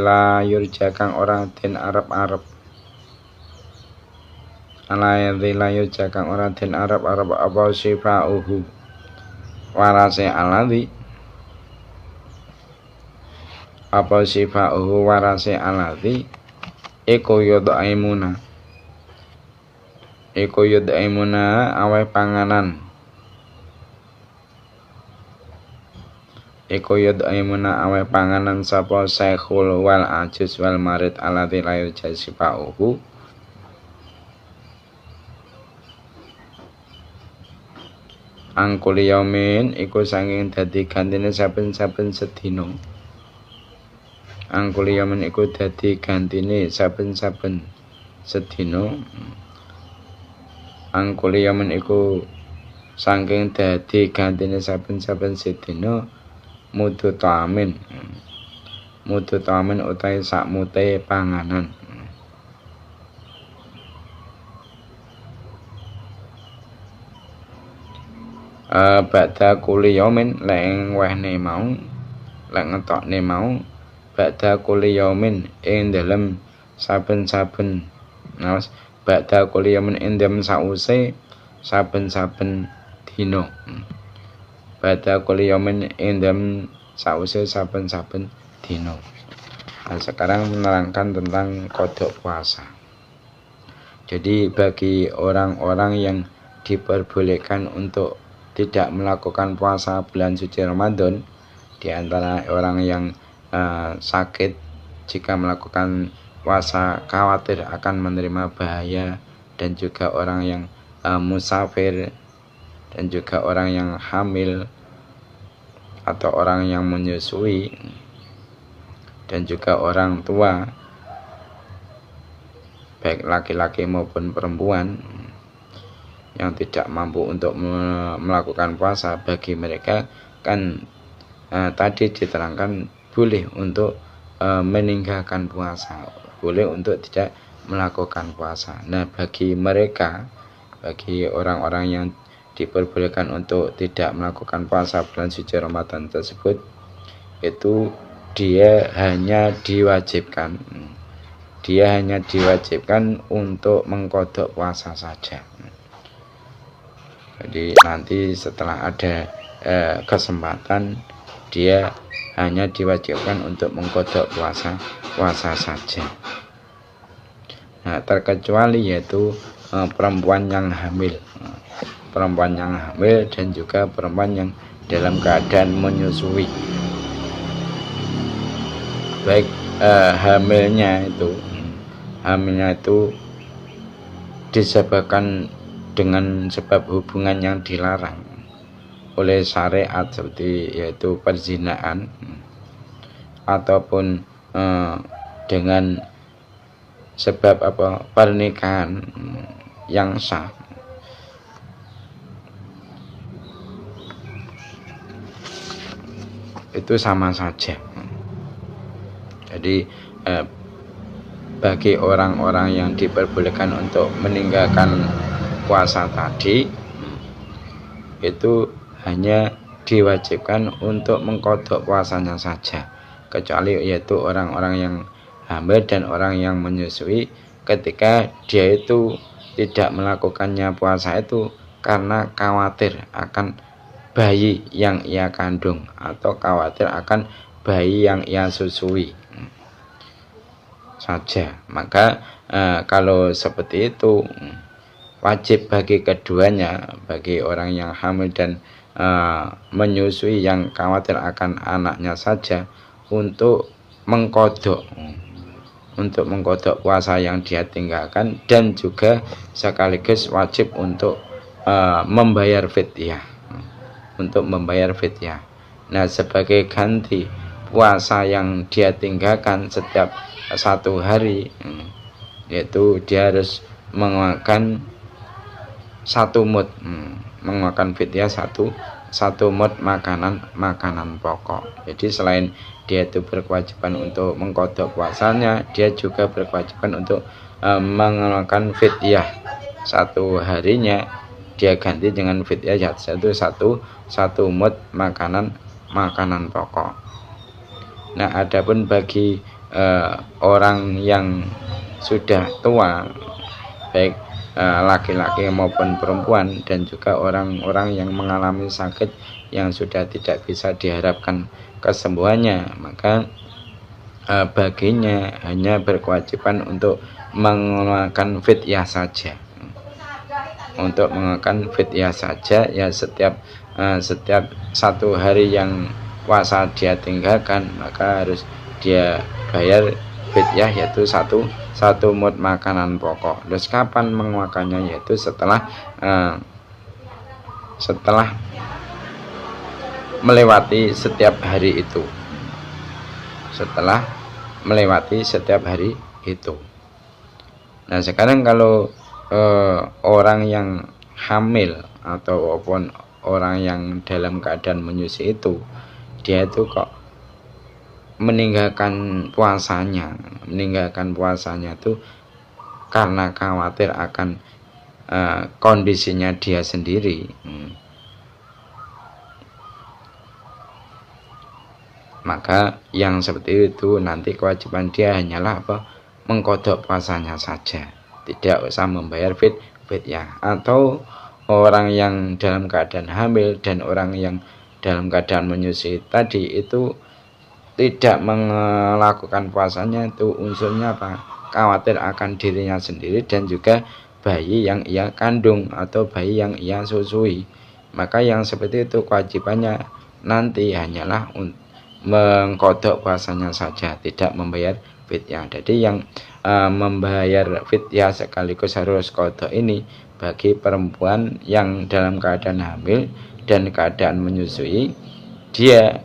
la yurja kang ora den arep-arep. Aladzi la yurja kang ora den arep-arep apa sifauhu. Warase aladzi apa sifauhu warase aladzi iku yud'aimuna awe panganan. Iku yud'aimuna awe panganan sapa syekhul wal ajuz wal marid alladzi la yujazifauhu. Angkuli yaumin iku saking dadi gantine saben-saben sedina. angkul yamin iku dadi gantine saben-saben sedina. Angkul yamin iku saking dadi gantine saben-saben sedina mudu ta'amin. Mudu ta'amin utahe sakmute panganan. Ba'da kuli yaumin lek wehne mau lek ngetokne mau ba'da kuli yaumin ing dalem saben-saben ba'da kuli yaumin ing dalem sause saben-saben dina. Ba'da kuli yaumin ing dalem sause saben-saben dina. Nah, sekarang menerangkan tentang kodok puasa. Jadi bagi orang-orang yang diperbolehkan untuk tidak melakukan puasa bulan suci Ramadan, di antara orang yang sakit, jika melakukan puasa khawatir akan menerima bahaya, dan juga orang yang musafir, dan juga orang yang hamil atau orang yang menyusui, dan juga orang tua baik laki-laki maupun perempuan yang tidak mampu untuk melakukan puasa, bagi mereka kan tadi diterangkan boleh untuk meninggalkan puasa, boleh untuk tidak melakukan puasa. Nah, bagi mereka, bagi orang-orang yang diperbolehkan untuk tidak melakukan puasa bulan suci Ramadan tersebut, itu dia hanya diwajibkan untuk mengkodok puasa saja. Jadi nanti setelah ada kesempatan, dia hanya diwajibkan untuk mengkodok puasa saja. Nah, terkecuali yaitu perempuan yang hamil, dan juga perempuan yang dalam keadaan menyusui. Baik hamilnya itu disebabkan dengan sebab hubungan yang dilarang oleh syariat, seperti yaitu perzinaan, ataupun dengan sebab pernikahan yang sah, itu sama saja. Jadi bagi orang-orang yang diperbolehkan untuk meninggalkan puasa tadi, itu hanya diwajibkan untuk mengkodok puasanya saja, kecuali yaitu orang-orang yang hamil dan orang yang menyusui, ketika dia itu tidak melakukannya puasa itu karena khawatir akan bayi yang ia kandung atau khawatir akan bayi yang ia susui saja. Maka kalau seperti itu, wajib bagi keduanya, bagi orang yang hamil dan menyusui yang khawatir akan anaknya saja, untuk mengkodok puasa yang dia tinggalkan, dan juga sekaligus wajib untuk membayar fidyah, Nah, sebagai ganti puasa yang dia tinggalkan setiap 1 hari, yaitu dia harus mengeluarkan 1 mud, mengeluarkan fidyah 1 mud makanan pokok. Jadi selain dia itu berkewajiban untuk mengkodok puasanya, dia juga berkewajiban untuk mengeluarkan fidyah 1 harinya, dia ganti dengan fidyah yaitu 1 mud makanan pokok. Nah, adapun bagi orang yang sudah tua, baik laki-laki maupun perempuan, dan juga orang-orang yang mengalami sakit yang sudah tidak bisa diharapkan kesembuhannya, maka baginya hanya berkewajiban untuk mengeluarkan fidyah saja. Ya, setiap 1 hari yang puasa dia tinggalkan, maka harus dia bayar fidyah, yaitu 1 mud makanan pokok. Terus kapan mengeluarkannya? Yaitu setelah melewati setiap hari itu. Setelah melewati setiap hari itu. Nah sekarang kalau orang yang hamil ataupun orang yang dalam keadaan menyusui itu, dia itu kok meninggalkan puasanya itu karena khawatir akan kondisinya dia sendiri, maka yang seperti itu nanti kewajiban dia hanyalah mengkodok puasanya saja, tidak usah membayar fidyah. Atau orang yang dalam keadaan hamil dan orang yang dalam keadaan menyusui tadi itu tidak melakukan puasanya, itu unsurnya khawatir akan dirinya sendiri dan juga bayi yang ia kandung atau bayi yang ia susui. Maka yang seperti itu kewajibannya nanti hanyalah mengkodok puasanya saja, tidak membayar fidyah. Jadi yang membayar fidyah sekaligus harus kodok ini bagi perempuan yang dalam keadaan hamil dan keadaan menyusui, dia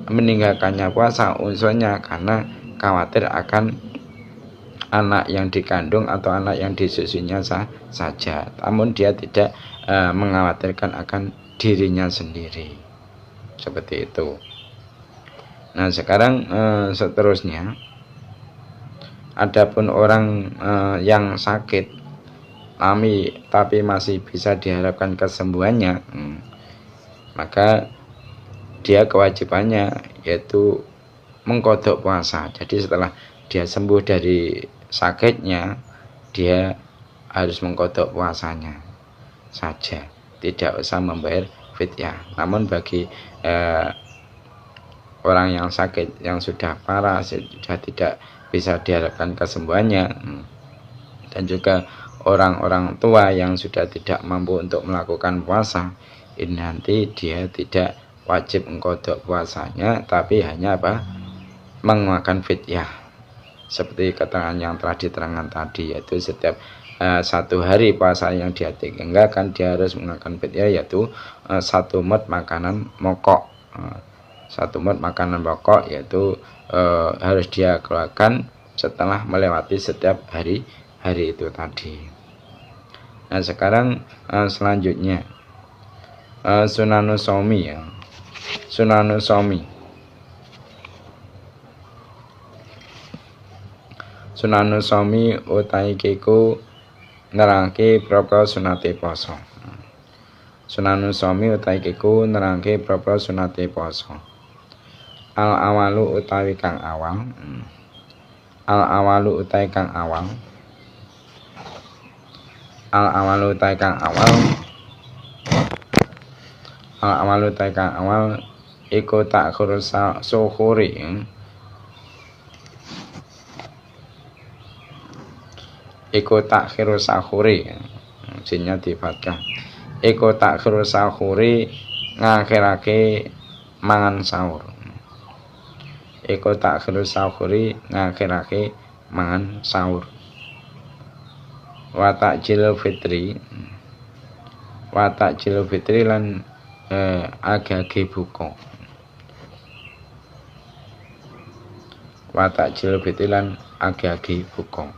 meninggalkannya puasa unsurnya karena khawatir akan anak yang dikandung atau anak yang disusuinya saja, namun dia tidak mengkhawatirkan akan dirinya sendiri, seperti itu. Nah sekarang seterusnya, adapun orang yang sakit tapi masih bisa diharapkan kesembuhannya, maka dia kewajibannya yaitu mengkodok puasa. Jadi setelah dia sembuh dari sakitnya, dia harus mengkodok puasanya saja, tidak usah membayar fidyah. Namun bagi orang yang sakit, yang sudah parah, sudah tidak bisa diharapkan kesembuhannya, dan juga orang-orang tua yang sudah tidak mampu untuk melakukan puasa, ini nanti dia tidak wajib mengkodok puasanya, tapi hanya mengeluarkan fidyah. Seperti keterangan yang telah diterangkan tadi, yaitu setiap 1 hari puasa yang dia tinggalkan, dia harus mengeluarkan fidyah, yaitu 1 mud makanan mokok. 1 mud makanan pokok yaitu harus dia keluarkan setelah melewati setiap hari itu tadi. Nah sekarang selanjutnya sunanus shaumi ya. Sunanus shaumi. Sunanus shaumi utahe iku nerangke propro sunate poso. Sunanus shaumi utahe iku nerangke propro sunate poso. Al awalu utawi kang awal. Al awalu utawi kang awal. Al awalu utawi kang awal. Al awalu utawi kang awal iku takhur suhuri. Iku takhiru sahuri, jinnya difathah. Iku takhiru sahuri, ngakhirake mangan sahur. Iku takhiru sahuri, ngakhirake mangan sahur. Wa takjilul fitri, wa takjilul fitri lan agage buka. Wa takjilul fitri lan agage buka.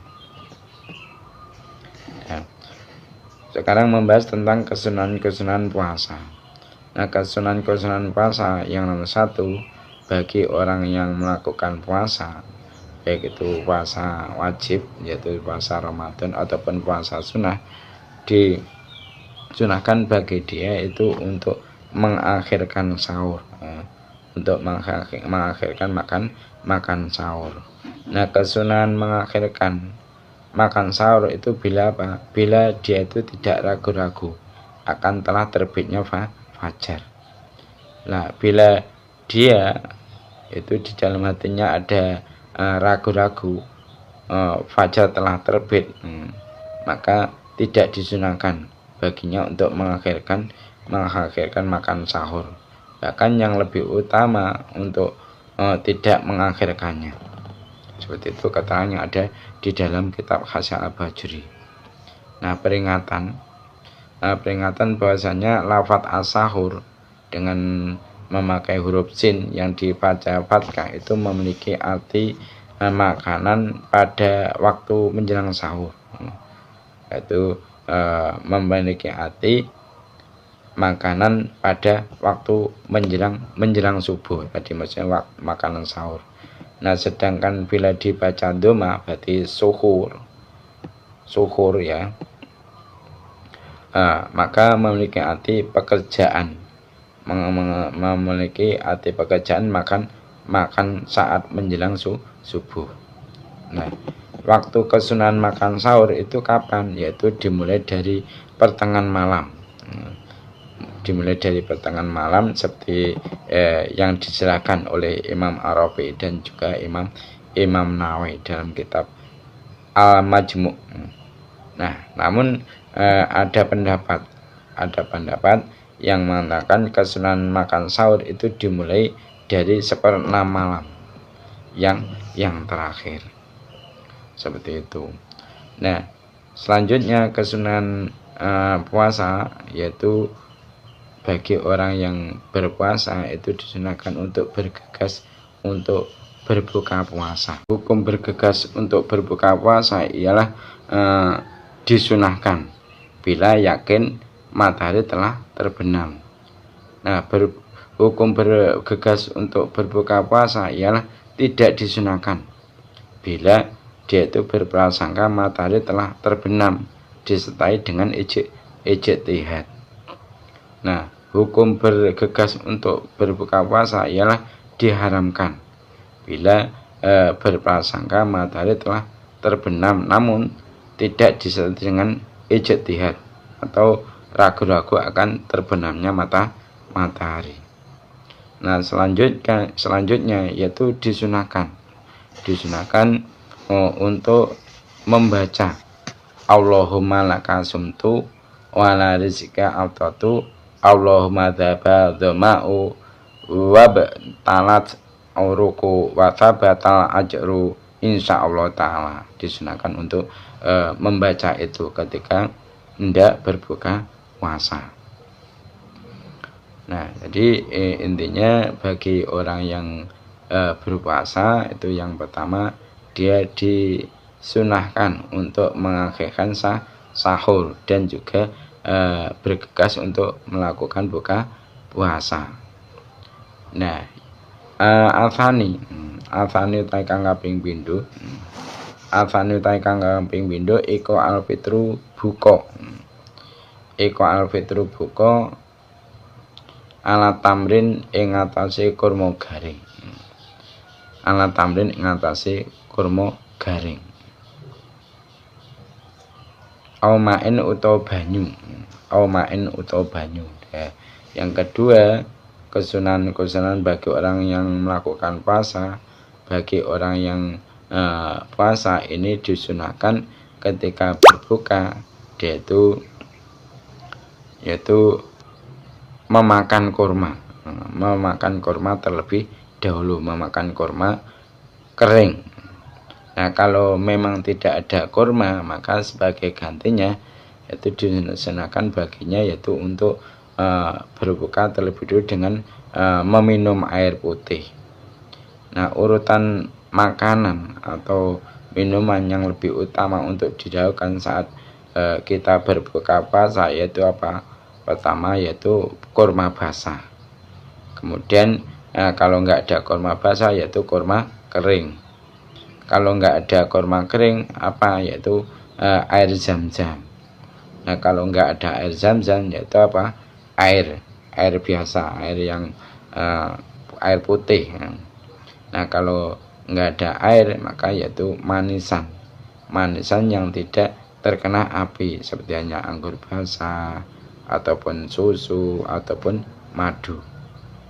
Sekarang membahas tentang kesunahan-kesunahan puasa. Nah, kesunahan-kesunahan puasa yang nomor 1 bagi orang yang melakukan puasa, baik itu puasa wajib yaitu puasa Ramadan ataupun puasa sunnah, disunahkan bagi dia itu untuk mengakhirkan sahur, untuk mengakhirkan makan sahur. Nah, kesunahan mengakhirkan makan sahur itu bila bila dia itu tidak ragu-ragu akan telah terbitnya fajar. Nah, bila dia itu di dalam hatinya ada ragu-ragu fajar telah terbit, maka tidak disunahkan baginya untuk mengakhirkan makan sahur. Bahkan yang lebih utama untuk tidak mengakhirkannya. Seperti itu keterangan yang ada di dalam kitab Hasya Al-Bajuri. Nah, peringatan bahwasanya lafadz as-sahur dengan memakai huruf sin yang dibaca fathah itu memiliki arti makanan pada waktu menjelang sahur, yaitu memiliki hati makanan pada waktu menjelang subuh, tadi maksudnya makanan sahur. Nah, sedangkan bila dibaca doma berarti suhur ya, maka memiliki arti pekerjaan, memiliki arti pekerjaan makan saat menjelang subuh. Nah, waktu kesunahan makan sahur itu kapan? Yaitu dimulai dari pertengahan malam. Dimulai dari pertengahan malam seperti yang dijelaskan oleh Imam Arafi dan juga Imam Nawawi dalam kitab Al-Majmu'. Nah, namun ada pendapat yang mengatakan kesunahan makan sahur itu dimulai dari 1/6 malam yang terakhir, seperti itu. Nah, selanjutnya kesunahan puasa, yaitu bagi orang yang berpuasa itu disunahkan untuk bergegas untuk berbuka puasa. Hukum bergegas untuk berbuka puasa ialah disunahkan bila yakin matahari telah terbenam. Nah, hukum bergegas untuk berbuka puasa ialah tidak disunahkan bila dia itu berprasangka matahari telah terbenam disertai dengan ijtihad. Nah, hukum bergegas untuk berbuka puasa ialah diharamkan bila berprasangka matahari telah terbenam namun tidak disertai dengan ijtihad atau ragu-ragu akan terbenamnya matahari. Nah, selanjutnya yaitu disunahkan untuk membaca Allahumma laka sumtu wa la rizqa atatu Allahumma dzaba dhama'u wa talat auruku wa thabatal ajru insyaallah taala. Disunahkan untuk membaca itu ketika hendak berbuka puasa. Nah, jadi intinya bagi orang yang berpuasa itu yang pertama dia disunahkan untuk mengakhirkan sahur dan juga bergegas untuk melakukan buka puasa. Nah, alfani utai kang kaping pindho. Alfani utai kang kaping pindho iko alfitru buka. Iko alfitru buka ala tamrin ing atase kurma garing. Ala tamrin ing atase kurma garing. Aumain utawa banyu. Ya. Yang kedua, kesunahan bagi orang yang melakukan puasa, bagi orang yang puasa ini disunahkan ketika berbuka yaitu memakan kurma terlebih dahulu, memakan kurma kering. Nah, kalau memang tidak ada kurma, maka sebagai gantinya yaitu disunahkan baginya yaitu untuk berbuka terlebih dahulu dengan meminum air putih. Nah, urutan makanan atau minuman yang lebih utama untuk didahulukan saat kita berbuka puasa yaitu apa? Pertama yaitu kurma basah. Kemudian kalau nggak ada kurma basah yaitu kurma kering. Kalau nggak ada kurma kering apa? Yaitu air zam-zam. Nah, kalau nggak ada air zam-zam yaitu apa? Air biasa, air putih. Nah, kalau nggak ada air maka yaitu manisan yang tidak terkena api seperti hanya anggur basah ataupun susu ataupun madu.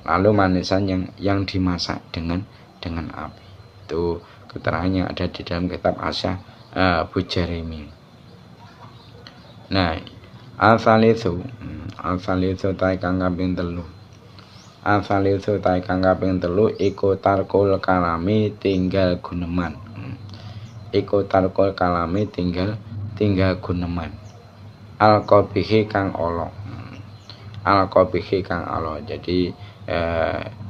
Lalu manisan yang dimasak dengan api. Itu keterangannya ada di dalam kitab Asya Bujarimi. Nah, al-thalithu tai kang kaping 3. Al-thalithu tai kang kaping 3 iku tarkul kalami tinggal guneman. Iku tarkul kalami tinggal guneman. Al-qabihi kang Allah. Al-qabihi kang Allah. Jadi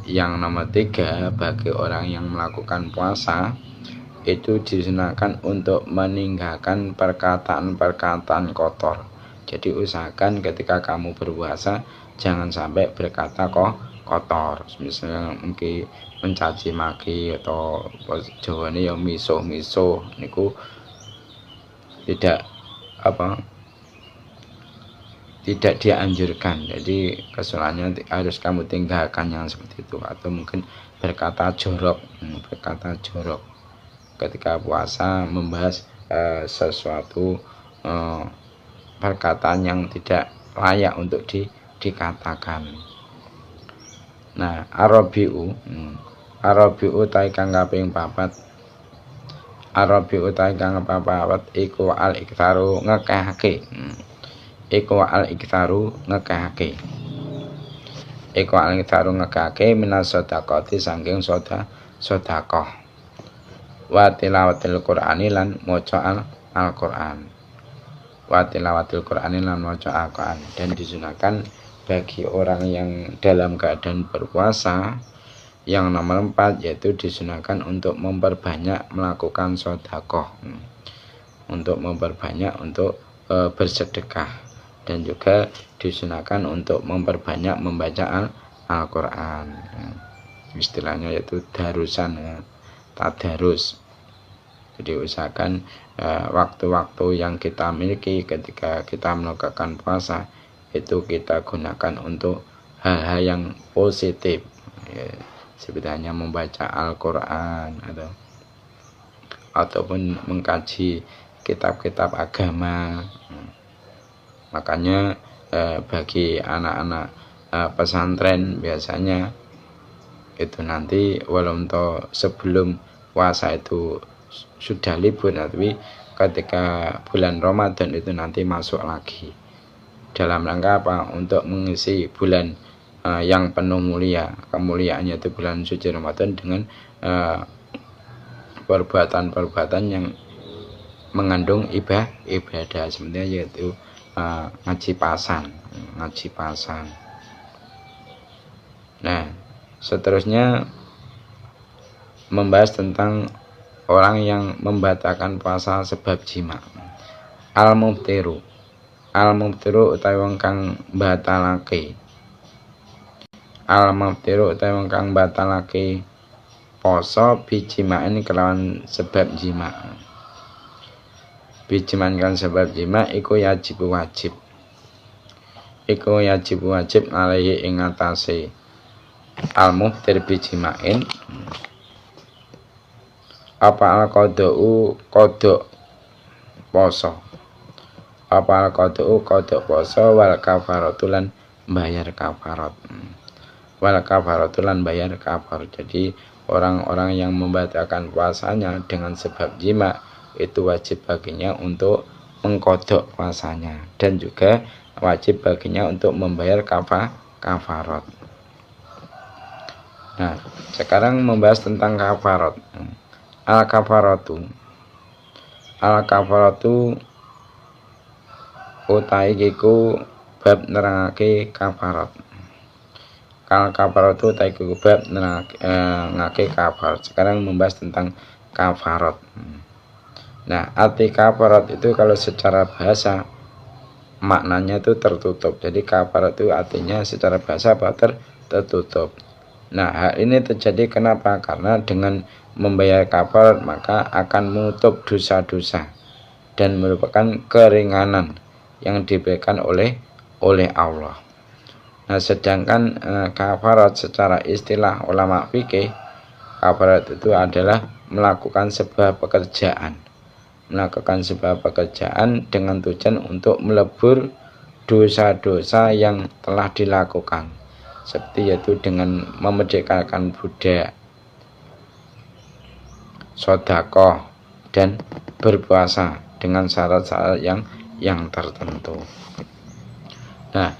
yang nomor 3 bagi orang yang melakukan puasa itu disunahkan untuk meninggalkan perkataan-perkataan kotor. Jadi usahakan ketika kamu berpuasa jangan sampai berkata kotor, misalnya mungkin mencaci maki atau jawane yang miso niku tidak dianjurkan. Jadi kesunahannya harus kamu tinggalkan yang seperti itu, atau mungkin berkata jorok ketika puasa, membahas sesuatu perkataan yang tidak layak untuk dikatakan. Nah, Arabiu tai kang kaping 4. Arabiu tai kang kaping 4 iku al-iktsaru ngekehake. Iku al-iktsaru ngekehake minas sedekati saking sedekah. Wa tilawatil Qur'ani lan maca Al-Qur'an. Dan disunahkan bagi orang yang dalam keadaan berpuasa yang nomor 4 yaitu disunahkan untuk memperbanyak melakukan sedekah, untuk memperbanyak bersedekah, dan juga disunahkan untuk memperbanyak membaca Al-Qur'an. Istilahnya yaitu darusan, tadarus. Jadi usahakan waktu-waktu yang kita miliki ketika kita melakukan puasa itu kita gunakan untuk hal-hal yang positif, seperti hanya membaca Al-Qur'an ataupun mengkaji kitab-kitab agama. Makanya bagi anak-anak pesantren biasanya itu nanti walau sebelum puasa itu sudah libur, tapi ketika bulan Ramadan itu nanti masuk lagi dalam rangka apa? Untuk mengisi bulan yang penuh mulia, kemuliaannya itu bulan suci Ramadan dengan perbuatan-perbuatan yang mengandung ibadah sebenarnya, yaitu ngaji pasang. Nah, seterusnya membahas tentang orang yang membatalkan puasa sebab jima. Al-mubtiru utawi wong kang batalake. Al-mubtiru utawi wong kang batalake poso bijimaen kelawan sebab jima. Bijiman kan sebab jima iku wajib alaihi ing atase al-mubtir bijimain apa al-qada'u qada' poso, wal kafaratu lan bayar kafarat. Jadi orang-orang yang membatalkan puasanya dengan sebab jima itu wajib baginya untuk mengkodok puasanya, dan juga wajib baginya untuk membayar kafarat. Nah, sekarang membahas tentang kafarat. Al-kafaratu utai iku bab nerangake kafarat. Al-kafaratu utai iku bab nerangake kafarat. Sekarang membahas tentang kafarat. Nah, arti kafarat itu kalau secara bahasa maknanya itu tertutup. Jadi kafarat itu artinya secara bahasa apa? Tertutup. Nah, hal ini terjadi kenapa? Karena dengan membayar kafarat maka akan menutup dosa-dosa dan merupakan keringanan yang diberikan oleh Allah. Nah, sedangkan kafarat secara istilah ulama fikih, kafarat itu adalah melakukan sebuah pekerjaan dengan tujuan untuk melebur dosa-dosa yang telah dilakukan, seperti yaitu dengan memerdekakan budak, sedekah, dan berpuasa dengan syarat-syarat yang tertentu. Nah,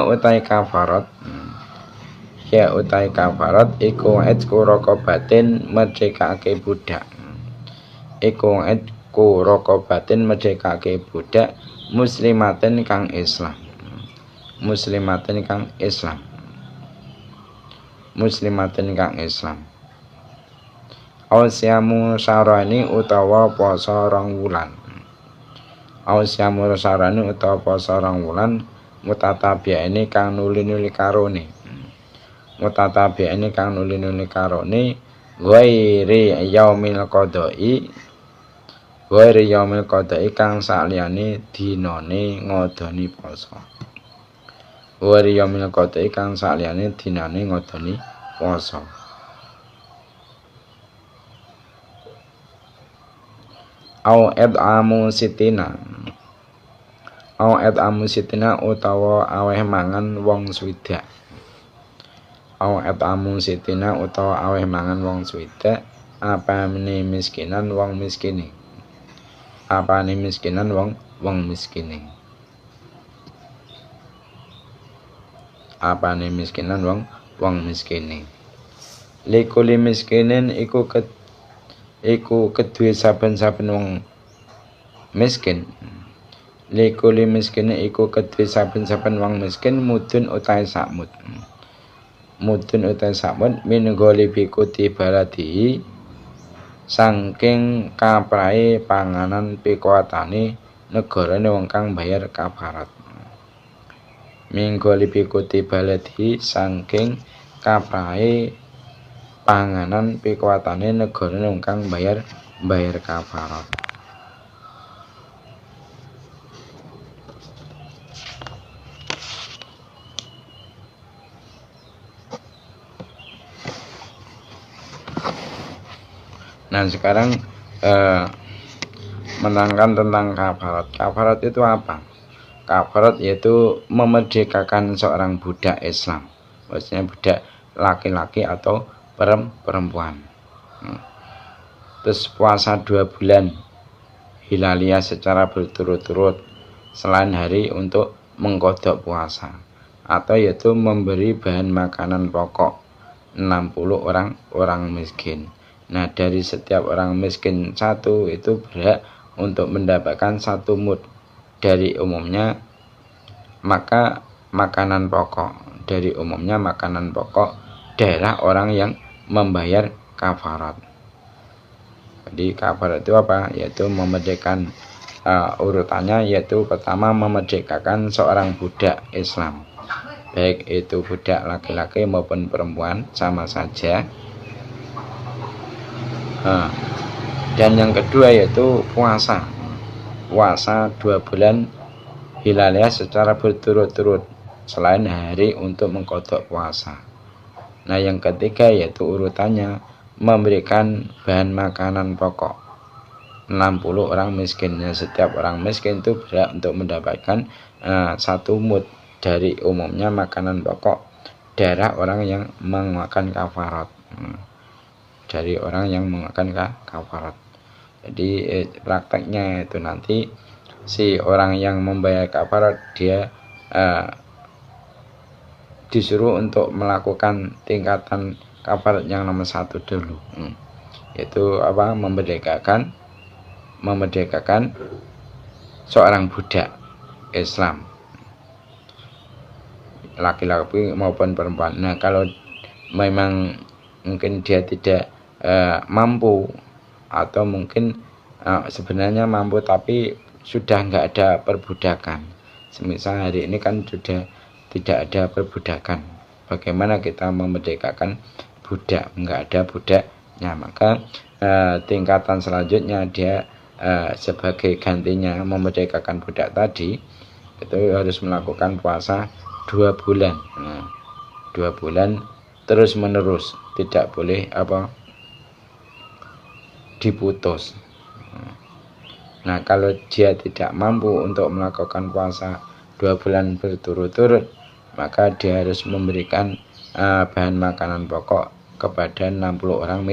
utai kafarat iku itqu raqabatin merdekake budak. Muslimatin kang Islam. Ausyamu sarani utawa poso rong wulan. Ausyamu sarani utawa poso rong wulan mutatabi'ine kang nuli-nuli karone. Mutatabi'ine kang nuli-nuli karone ghairi yaumil qada'i. Ghairi yaumil qada'i kang saliyane dinane ngodoni poso. Ghairi yaumil qada'i kang saliyane dinane ngodoni poso. Au ed'amu sitina. Au ed'amu sitina utawa aweh mangan wong swidak. Au ed'amu sitina utawa aweh mangan wong swidak apane miskinan wong miskine. Apane miskinan wong miskine. Apane miskinan wong miskine. Likuli miskinin iku kedue saben-saben wong miskin. Likuli miskin iku kedue saben-saben wong miskin mudun utahe sakmut. Mudun utahe sakmut min ghalibi kuti baladi saking kaprahe panganan pikuwatane negarane wong kang bayar kafarat. Min ghalibi kuti baladi saking kaprahe panganan pikuwatane negarane wong kang bayar kafarat. Nah sekarang menerangkan tentang kafarat. Kafarat itu apa? Kafarat yaitu memerdekakan seorang budak Islam. Maksudnya budak laki-laki atau perempuan. Terus puasa 2 bulan hilaliah secara berturut-turut selain hari untuk mengkodok puasa. Atau yaitu memberi bahan makanan pokok 60 orang miskin. Nah dari setiap orang miskin satu itu berhak untuk mendapatkan 1 mud dari umumnya maka makanan pokok. Dari umumnya makanan pokok daerah orang yang membayar kafarat. Jadi kafarat itu apa? Yaitu memerdekakan urutannya yaitu pertama memerdekakan seorang budak Islam. Baik itu budak laki-laki maupun perempuan sama saja. Dan yang kedua yaitu puasa 2 bulan hilaliah secara berturut-turut selain hari untuk mengkodok puasa. Nah yang ketiga yaitu urutannya memberikan bahan makanan pokok 60 orang miskin. Setiap orang miskin itu berhak untuk mendapatkan 1 mud dari umumnya makanan pokok daerah orang yang memakan kafarat. Dari orang yang memakan kafarat. Jadi prakteknya itu nanti si orang yang membayar kafarat dia disuruh untuk melakukan tingkatan kafarat yang nomor 1 dulu. Yaitu apa? Memerdekakan seorang budak Islam laki-laki maupun perempuan. Nah kalau memang mungkin dia tidak mampu atau mungkin sebenarnya mampu tapi sudah enggak ada perbudakan. Semisal hari ini kan sudah tidak ada perbudakan. Bagaimana kita memerdekakan budak? Enggak ada budaknya, maka tingkatan selanjutnya dia sebagai gantinya memerdekakan budak tadi itu harus melakukan puasa 2 bulan. 2 bulan terus menerus, tidak boleh diputus. Nah kalau dia tidak mampu untuk melakukan puasa 2 bulan berturut-turut maka dia harus memberikan bahan makanan pokok kepada 60 orang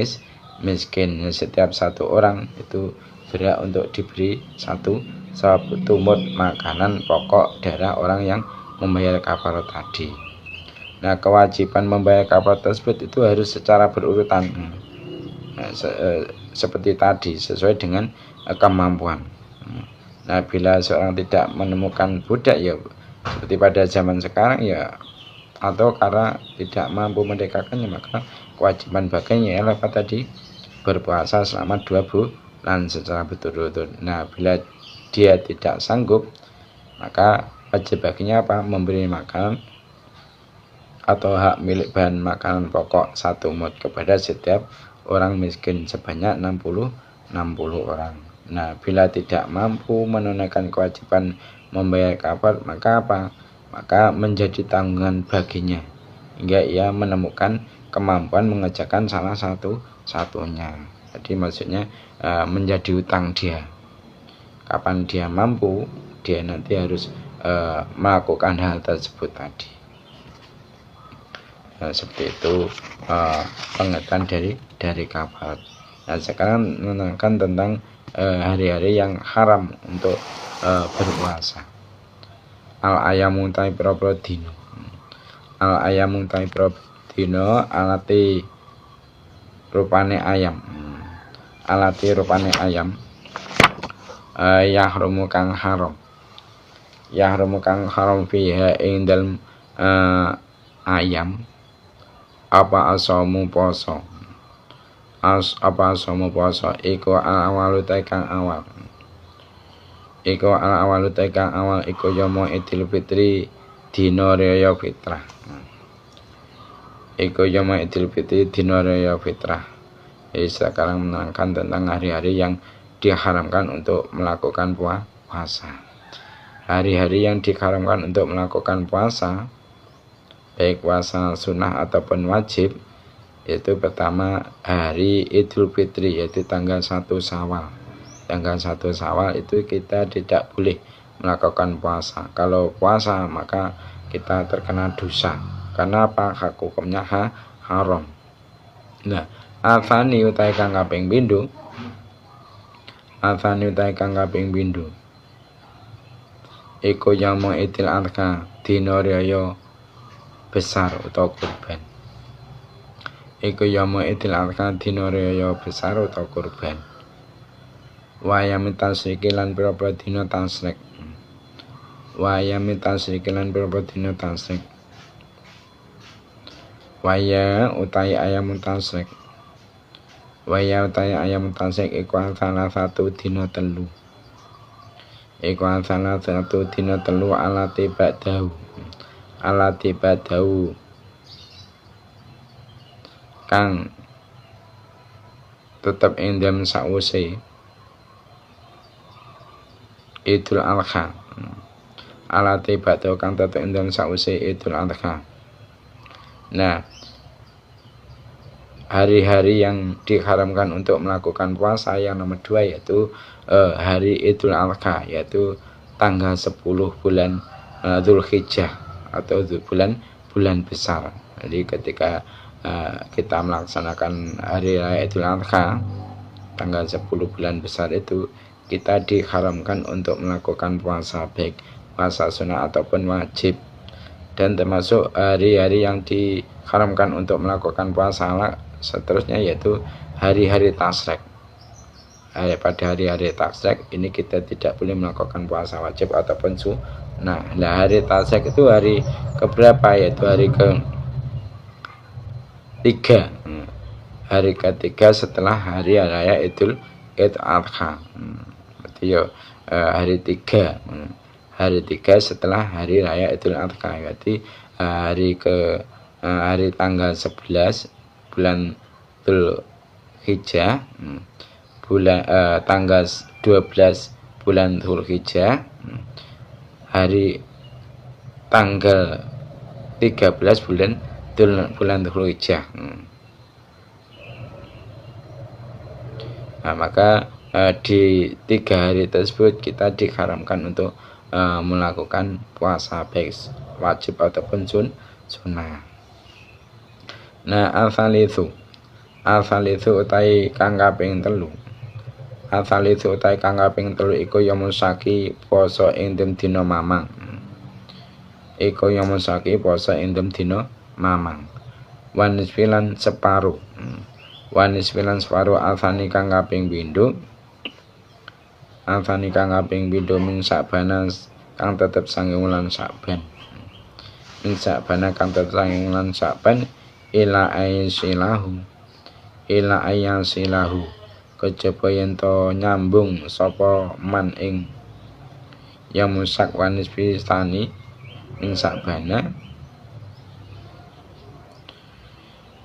miskin. Setiap 1 orang itu berhak untuk diberi 1 mud makanan pokok daerah orang yang membayar kafarat tadi. Nah kewajiban membayar kafarat tersebut itu harus secara berurutan. Seperti tadi sesuai dengan kemampuan. Nah bila seorang tidak menemukan budak ya seperti pada zaman sekarang ya atau karena tidak mampu merdekakannya maka kewajiban baginya ialah apa tadi? berpuasa selama 2 bulan secara berturut-turut. Nah, bila dia tidak sanggup, maka wajib baginya apa? Memberi makan atau hak milik bahan makanan pokok 1 mud kepada setiap orang miskin sebanyak 60 orang. Nah, bila tidak mampu menunaikan kewajiban membayar kafar, maka apa? Maka menjadi tanggungan baginya hingga ia menemukan kemampuan mengerjakan salah satunya. Jadi maksudnya menjadi utang dia. Kapan dia mampu, dia nanti harus melakukan hal tersebut tadi. Seperti itu pengertian dari kafar. Nah, sekarang menerangkan tentang hari-hari yang haram untuk berpuasa. Al-ayamu tai propro dino. Al-ayamu tai propro dino alati rupane ayam. Alati rupane ayam. Yahrumu kang haram. Yahrumu kang haram fiha ing dalem ayam. Apa asamu poso. Apa asamu poso iku al-awalu tai kang awal. Iku al-awalu ta kang awal iku yomo Idul Fitri dina raya fitrah. Iku yomo Idul Fitri dina raya fitrah. Jadi sekarang menerangkan tentang hari-hari yang diharamkan untuk melakukan puasa. Hari-hari yang diharamkan untuk melakukan puasa, baik puasa sunnah ataupun wajib, yaitu pertama hari Idul Fitri, yaitu tanggal 1 Syawal. Tanggal 1 Syawal itu kita tidak boleh melakukan puasa. Kalau puasa maka kita terkena dosa. Karena apa? Hak hukumnya haram. Nah, afani utai kang kaping pindho. Afani utai kang kaping pindho. Iku yamo Idul Adha dina raya besar utawa kurban. Iku yamo Idul Adha dina raya besar utawa kurban. Wayami tasriki lan pira-pira dina tasrik. Wayami tasriki lan pira-pira dina tasrik. Waya utai ayam tasrik. Waya utai ayam tasrik iku salah satu dina telu. Iku salah satu dina telu alati ba'dahu. Alati ba'dahu kang tetep endem sause Idul Adha. Alati ba'dahu kang tetep endem sause Idul Adha. Nah, hari-hari yang diharamkan untuk melakukan puasa yang nomor 2 yaitu hari Idul Adha, yaitu tanggal 10 bulan Dzulhijjah atau bulan besar. Jadi ketika kita melaksanakan hari raya Idul Adha tanggal 10 bulan besar itu, kita diharamkan untuk melakukan puasa, baik puasa sunnah ataupun wajib. Dan termasuk hari-hari yang diharamkan untuk melakukan puasa seterusnya yaitu hari-hari tasrek. Pada hari-hari tasrek ini kita tidak boleh melakukan puasa wajib ataupun sunnah. Nah, hari tasrek itu hari keberapa? Yaitu hari ke-3. Hari ke-3 setelah hari raya Idul Adha. Berarti hari 3. Hari 3 setelah hari raya Idul Adha. Berarti hari tanggal 11 bulan Dzulhijjah, tanggal 12 bulan Dzulhijjah, hari tanggal 13 bulan Dzulhijjah. Nah, maka di 3 hari tersebut kita diharamkan untuk melakukan puasa, baik wajib ataupun sunnah. Nah, al-thalithu utai kang kaping 3. Al-thalithu utai kang kaping 3 iku yaumul saki, poso ing dina mamang. Iku yaumul saki, poso ing dina mamang. Wanisfilan separuh. Wanisfilan separuh al-thani kang kaping pindho. Al-thani kang kaping pindho min Sa'ban kang tetep sange wulan Sa'ban. Min Sa'ban kang tetep sange wulan Sa'ban ila aisilahu ila ayang silahu kejaba yen to nyambung sapa man ing ya musak wanis pisani ing sakbana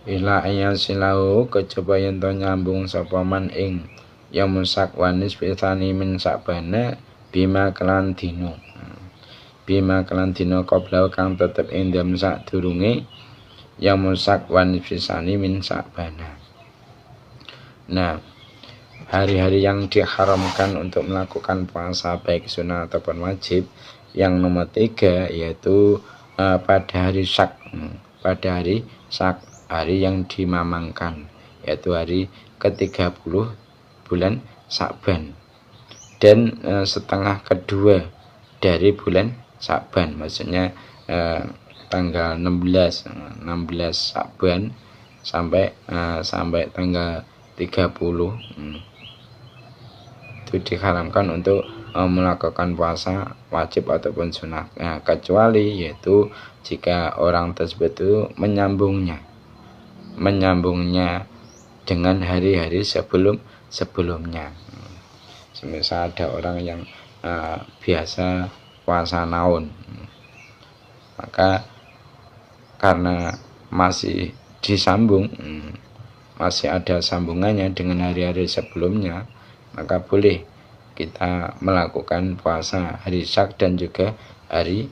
ila ayang silahu kejaba yen to nyambung sapa man ing ya musak wanis pisani min sakbana bima kelan dina qabla kang tetep ing dalem sadurunge ya musak wanis pisani min sakbana. Nah, hari-hari yang diharamkan untuk melakukan puasa baik sunat ataupun wajib yang nomor 3 yaitu pada hari syak, hari yang dimamangkan yaitu hari ke-30 bulan Sya'ban dan setengah kedua dari bulan Sya'ban, maksudnya tanggal 16 Sya'ban sampai tanggal 30 itu diharamkan untuk melakukan puasa wajib ataupun sunat, kecuali yaitu jika orang tersebut itu menyambungnya dengan hari-hari sebelumnya. Semisal ada orang yang biasa puasa naun, maka karena masih disambung, masih ada sambungannya dengan hari-hari sebelumnya, maka boleh kita melakukan puasa hari syak dan juga hari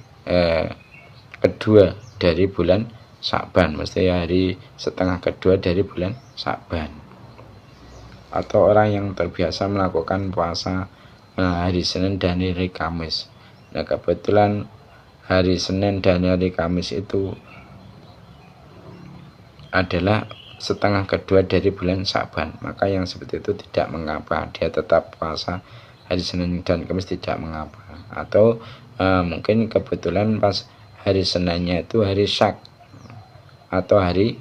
kedua dari bulan Sya'ban, mesti hari setengah kedua dari bulan Sya'ban. Atau orang yang terbiasa melakukan puasa hari Senin dan hari Kamis. Nah, kebetulan hari Senin dan hari Kamis itu adalah setengah kedua dari bulan Sya'ban, maka yang seperti itu tidak mengapa, dia tetap puasa hari Senin dan Kamis, tidak mengapa. Atau mungkin kebetulan pas hari Seninnya itu hari syak atau hari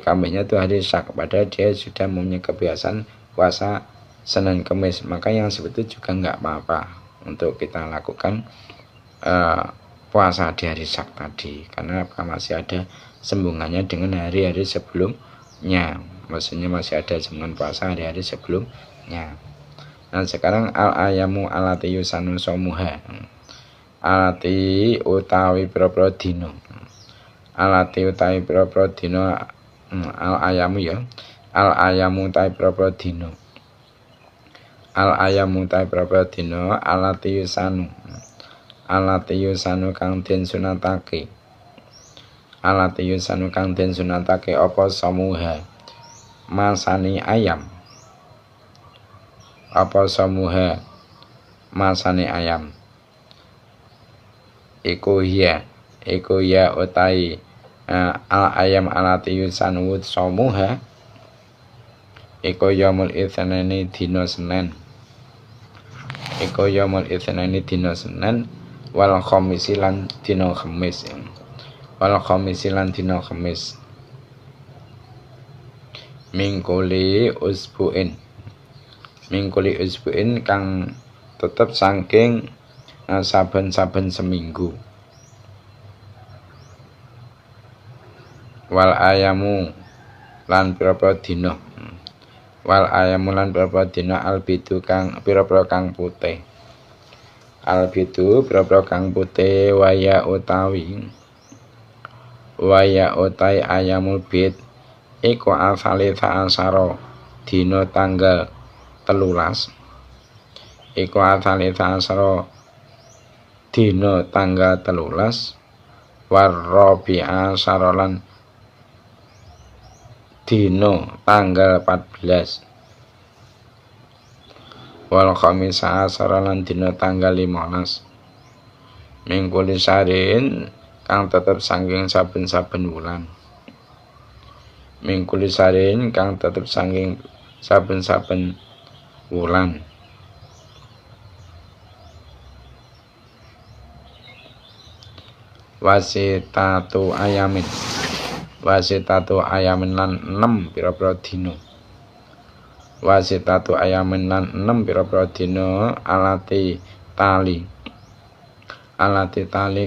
Kamisnya itu hari syak, padahal dia sudah mempunyai kebiasaan puasa Senin Kamis, maka yang seperti itu juga enggak apa-apa untuk kita lakukan puasa di hari syak tadi, karena masih ada sambungannya dengan hari-hari sebelumnya, maksudnya masih ada sambungan puasa hari-hari sebelumnya. Nah, sekarang al-ayamu alati yusanu somuha, alati utawi pira-pira dina, alati utawi pira-pira dina, al-ayamu ya, al-ayamu utawi pira-pira dina, al-ayamu utawi pira-pira dina, alati yusanu kang den sunatake, alati yusanu kang den sunatake apa samuha masani ayam, apa samuha masani ayam iku ya utai al ayam alati yusanu samuha iku yaumul itsnaini dina Senin, iku yaumul itsnaini dina Senin wal khamisi lan dina Kamis, wal khamisi lan dina Kamis mingkuli usbuin kang tetep saking saben-saben seminggu, wal ayamu lan pira-pira dina, wal ayamu lan pira-pira dina albidu kang pira-pira kang putih, albidu pira-pira kang putih waya utawi ayamul bid iku asale asaro dina tanggal 13, iku asale asaro dina tanggal 13 warrabi'a sarolan dina tanggal 14 wal khamisa sarolan dina tanggal 15 mingkuli sarin kang tetep saking saben-saben wulan, mingkuli sarin kang tetep saking saben-saben wulan. Wasitatu ayamin lan 6 pira-pira dina, wasitatu ayamin lan 6 pira-pira dina alati tali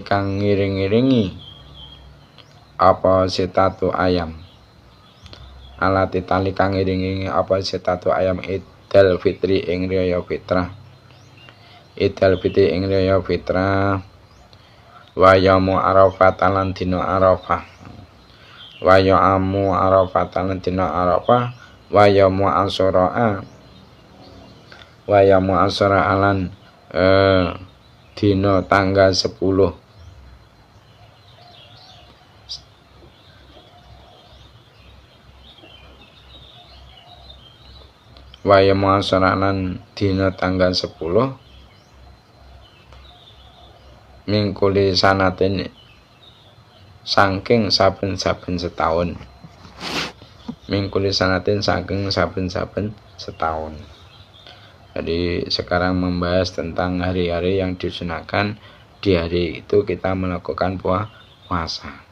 kang ngiring-ngiringi apa sitatu ayam, alati tali kang iringi apa setatu ayam Idul Fitri ing riyaya fitrah. Idul Fitri ing riyaya fitrah wa yaumu Arafah lan dina Arafah. Wa yaumu Arafah lan dina Arafah wa yaumu Asyura. Wa yaumu Asyura lan dina tanggal 10. Wa yaumu Asyura lan dina tanggal 10 mingkuli sanatin saking saben-saben setahun. Mingkuli sanatin saking saben-saben setahun. Jadi sekarang membahas tentang hari-hari yang disunahkan. Di hari itu kita melakukan puasa.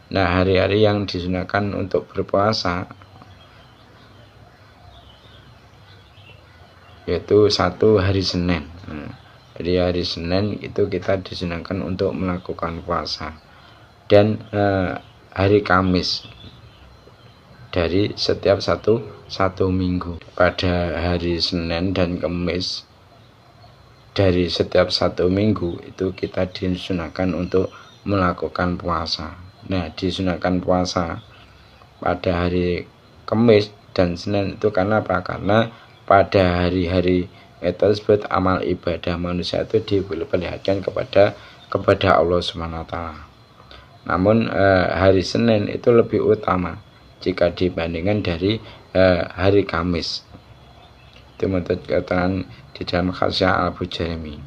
Nah, hari-hari yang disunahkan untuk berpuasa yaitu satu hari Senin. Jadi hari Senin itu kita disunahkan untuk melakukan puasa. Dan hari Kamis dari setiap satu minggu. Pada hari Senin dan Kamis dari setiap satu minggu itu kita disunahkan untuk melakukan puasa. Nah, disunahkan puasa pada hari Kamis dan Senin itu karena apa? Karena pada hari-hari tersebut amal ibadah manusia itu diperlihatkan kepada Allah Subhanahu wa taala. Namun hari Senin itu lebih utama jika dibandingkan dari hari Kamis. Itu menurut keterangan di dalam Khasyah Al-Bujairmi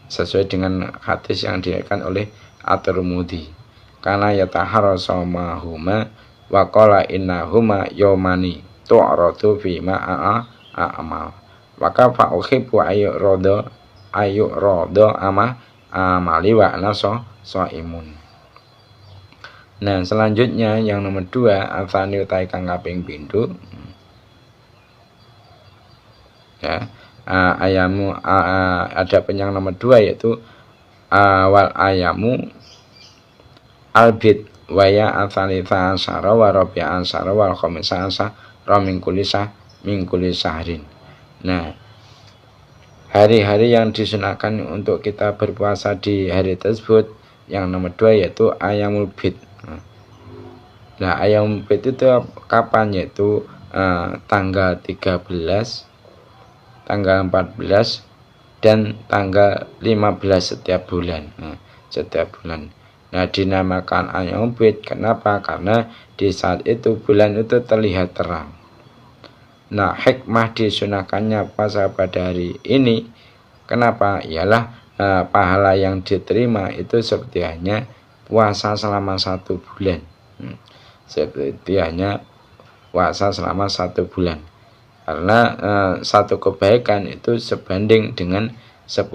sesuai dengan hadis yang diriwayatkan oleh At-Tirmidzi. Kana yataharrasa mahuma wa qala innahuma yawmani tu'radu fi ma'a amal. Maka fa uhibbu ayu rodo amali wa ana shaimun. Nah, selanjutnya yang nomor 2 afani utai kang kaping pindho. Ya, ayamu ada yang nomor 2 yaitu wal ayamu albid waya asalita asyara wa rabi'a asyara wal khamisa asyara min kulli syahrin. Nah, hari-hari yang disunahkan untuk kita berpuasa di hari tersebut yang nomor 2 yaitu ayamul bid. Nah, ayamul bid itu kapan? Yaitu tanggal 13, tanggal 14 dan tanggal 15 setiap bulan. Nah, dinamakan ayamul bid kenapa? Karena di saat itu bulan itu terlihat terang. Nah, hikmah disunahkannya puasa pada hari ini kenapa? Ialah pahala yang diterima itu seperti hanya puasa selama 1 bulan. Seperti hanya puasa selama 1 bulan. Karena satu kebaikan itu sebanding dengan 10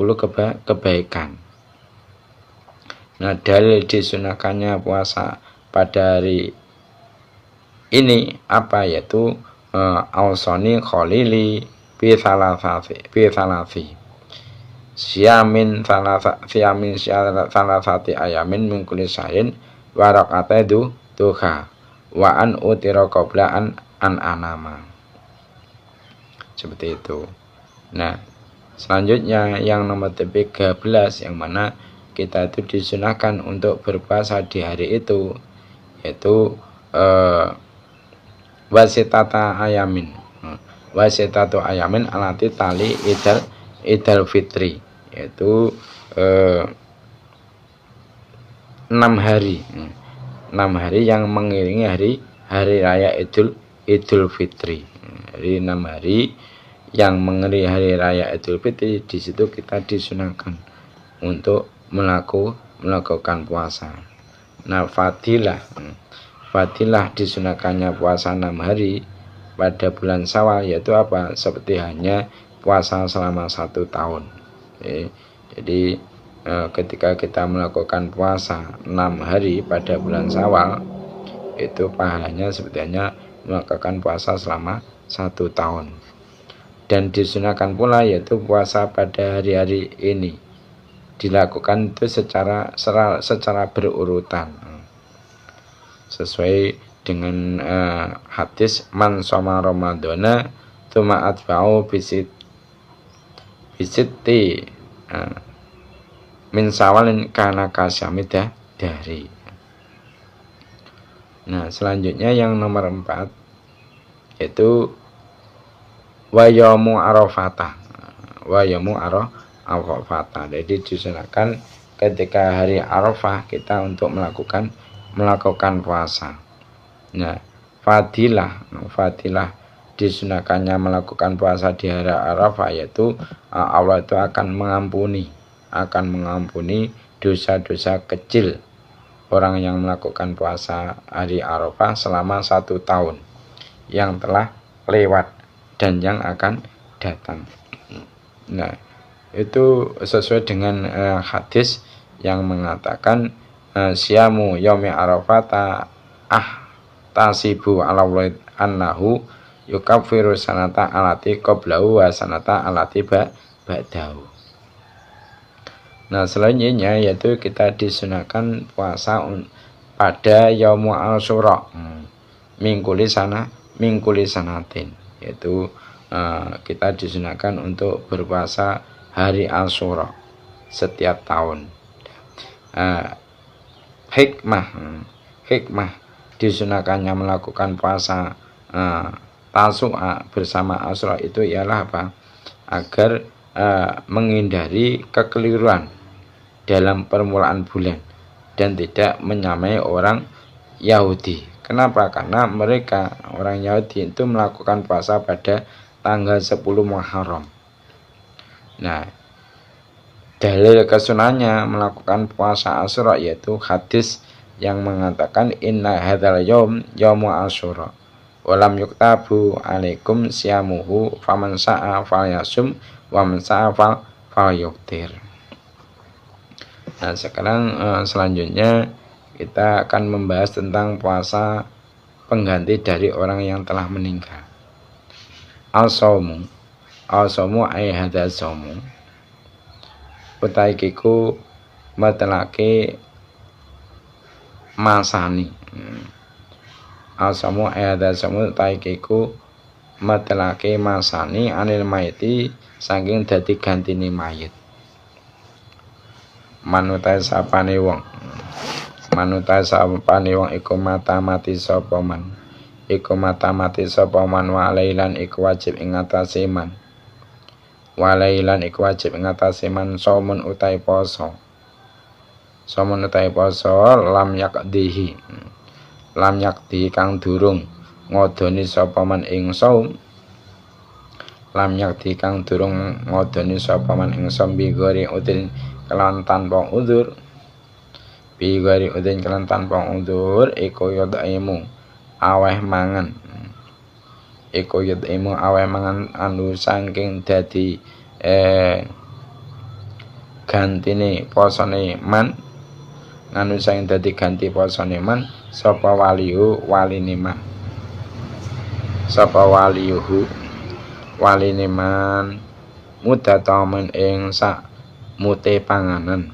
kebaikan. Nah, dalil disunahkannya puasa pada hari ini apa? Yaitu Ausoni kholili fi salasi siamin salasati ayamin min kulli syahrin wa raqataidu duha wa an utira qabla an anama. Seperti itu. Nah, selanjutnya yang nomor 13 yang mana kita itu disunahkan untuk berpuasa di hari itu yaitu wasitata ayamin. Wasitatu ayamin alati tali Idul Fitri yaitu 6 hari. 6 hari yang mengiringi hari raya Idul Fitri. Jadi 6 hari yang mengiringi hari raya Idul Fitri, di situ kita disunahkan untuk melakukan puasa. Nah, fadilah disunahkannya puasa 6 hari pada bulan Syawal yaitu apa? Seperti hanya puasa selama 1 tahun. Jadi ketika kita melakukan puasa 6 hari pada bulan Syawal itu pahalanya seperti hanya melakukan puasa selama 1 tahun. Dan disunahkan pula yaitu puasa pada hari-hari ini dilakukan itu secara berurutan sesuai dengan hadis man shoma ramadhana tsumma atba'u bisiti min sawalin kana kasyamida dari. Nah, selanjutnya yang nomor 4 yaitu wayamu arafata. Wayamu arafata. Jadi disunahkan ketika hari Arafah kita untuk melakukan puasa. Nah, fadilah disunahkannya melakukan puasa di hari Arafah yaitu Allah itu akan mengampuni dosa-dosa kecil orang yang melakukan puasa hari Arafah selama 1 tahun yang telah lewat dan yang akan datang. Nah, itu sesuai dengan hadis yang mengatakan siyamu yaumi arafata tasibu ala annahu yukaffiru sanata alati qablahu wa sanata alati ba'dahu. Nah, selanjutnya yaitu kita disunahkan puasa pada yaumu Asyura mingkuli sanatin, yaitu kita disunahkan untuk berpuasa hari Asyura setiap tahun. Hikmah disunahkannya melakukan puasa Tasu'a bersama Asyura itu ialah apa? Agar menghindari kekeliruan dalam permulaan bulan dan tidak menyamai orang Yahudi. Kenapa? Karena mereka orang Yahudi itu melakukan puasa pada tanggal 10 Muharram. Nah, dalil kesunahnya melakukan puasa Asyura yaitu hadis yang mengatakan inna hadzal yaumu Asyura walam yuktabu alaikum siyamuhu faman sa'a falyasum wa man sa'a falyuftir. Nah, sekarang selanjutnya kita akan membahas tentang puasa pengganti dari orang yang telah meninggal. Al-Saumu ay hadza saumu utaikiku matlaki masani. Al-Saumu ay hadza saumu utaikiku matlaki masani anil mayiti saking dadi gantine mayit. Manutai sapane wong iku mati sapa man walailan iku wajib ing atase man somun utai poso lam yakdi kang durung ngodoni sapa man ing saum bigori udin kelan tanpa udzur iku yodaimu aweh mangan anu saking dadi gantine posone man sapa waline man mudatamen ing sak mute panganan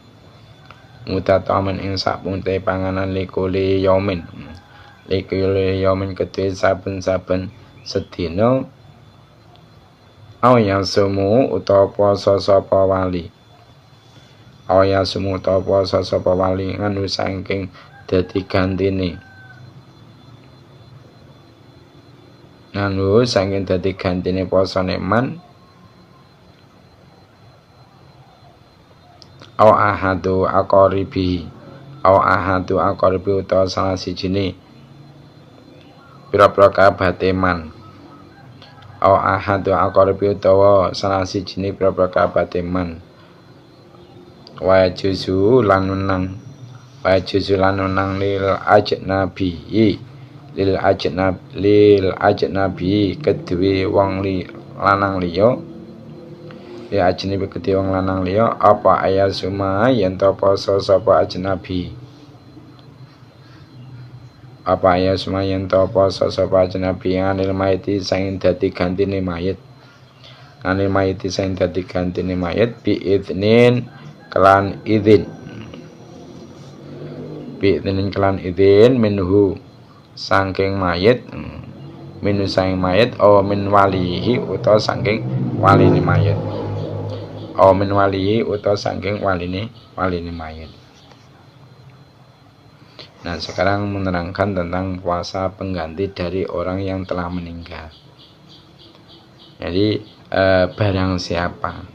likuli yaumin kedue saben-saben sedina au yasumu utawa poso sapa wali nganu saking dadi gantine posone man au ahadu aqaribi utawa salah sijine pira-pira kabate man wa juzu lanunang lil ajnabi kedue wong lanang liya apa ayasuma yen to poso sapa ajnabi anil mayiti sing dadi gantine mayit bi idnin kelan izin minhu saking mayit, min saking mayit, min walihi utawa saking waline mayit, min walihi utawa saking waline mayit. Nah, sekarang menerangkan tentang puasa pengganti dari orang yang telah meninggal. Jadi barang siapa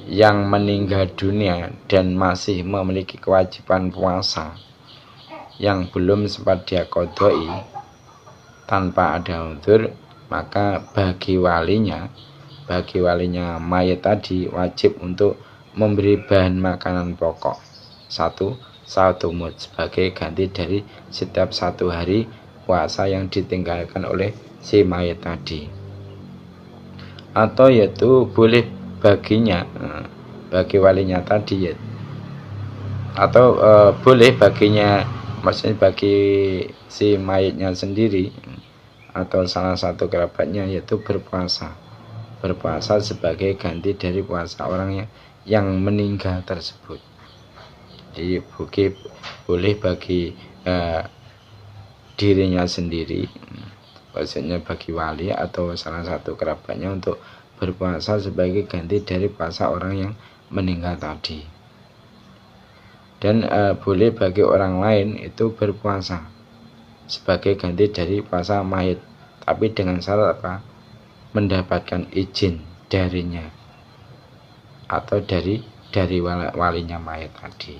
yang meninggal dunia dan masih memiliki kewajiban puasa yang belum sempat dia qodoi tanpa ada udzur, maka bagi walinya mayit tadi wajib untuk memberi bahan makanan pokok satu mud sebagai ganti dari setiap 1 hari puasa yang ditinggalkan oleh si mayit tadi. Atau yaitu boleh baginya, bagi walinya tadi ya, atau boleh baginya, maksudnya bagi si mayitnya sendiri atau salah satu kerabatnya, yaitu berpuasa sebagai ganti dari puasa orang yang meninggal tersebut. Jadi boleh bagi dirinya sendiri, maksudnya bagi wali atau salah satu kerabatnya untuk berpuasa sebagai ganti dari puasa orang yang meninggal tadi. Dan boleh bagi orang lain itu berpuasa sebagai ganti dari puasa mayit, tapi dengan syarat apa? Mendapatkan izin darinya atau dari walinya mayit tadi.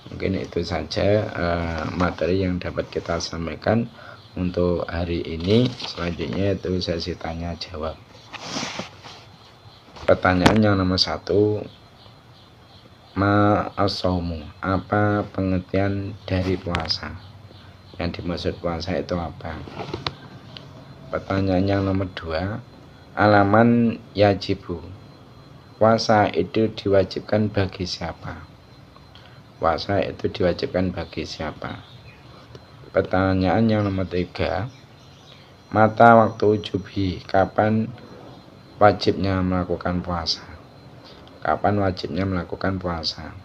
Mungkin itu saja materi yang dapat kita sampaikan untuk hari ini. Selanjutnya itu sesi tanya jawab. Pertanyaan yang nomor 1, ma as-shaumu, apa pengertian dari puasa? Yang dimaksud puasa itu apa? Pertanyaan yang nomor 2, alaman yajibu, puasa itu diwajibkan bagi siapa? Puasa itu diwajibkan bagi siapa? Pertanyaan yang nomor 3, mata waktu ujubi, kapan wajibnya melakukan puasa? Kapan wajibnya melakukan puasa?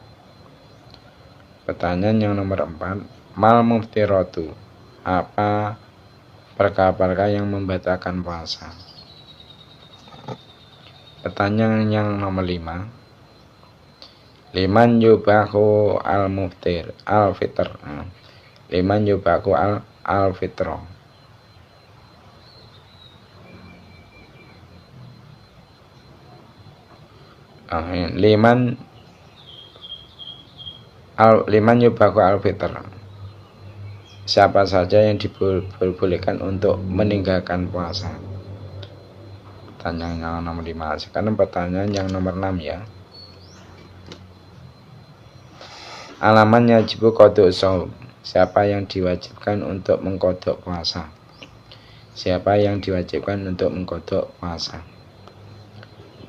Pertanyaan yang nomor 4, mal muftiratu, apa perkara-perkara yang membatalkan puasa? Pertanyaan yang nomor 5, liman yubahu al-muftir al-fitr, liman yubahu al-fitro, liman yubahu al-fitr, siapa saja yang diperbolehkan untuk meninggalkan puasa? Pertanyaan yang nomor 5. Sekarang pertanyaan yang nomor 6 ya. Alaman yajibu qodok shaum, siapa yang diwajibkan untuk mengkodok puasa? Siapa yang diwajibkan untuk mengkodok puasa?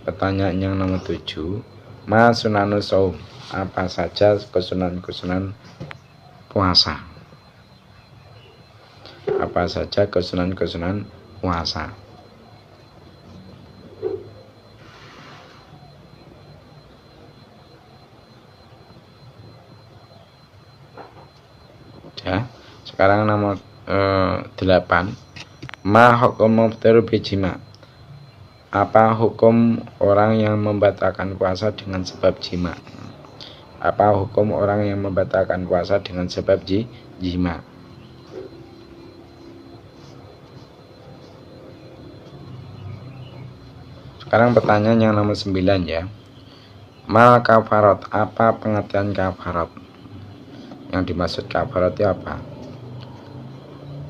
Pertanyaan yang nomor 7, ma sunanu shaum, apa saja kesunan-kesunan puasa? Apa saja kesunan-kesunan puasa? Ya, sekarang nomor 8, ma hukum muftir bijima, apa hukum orang yang membatalkan puasa dengan sebab jima? Apa hukum orang yang membatalkan puasa dengan sebab jima? Sekarang pertanyaan yang nomor 9 ya. Mal kafarat, apa pengertian kafarat? Yang dimaksud kafarat itu apa?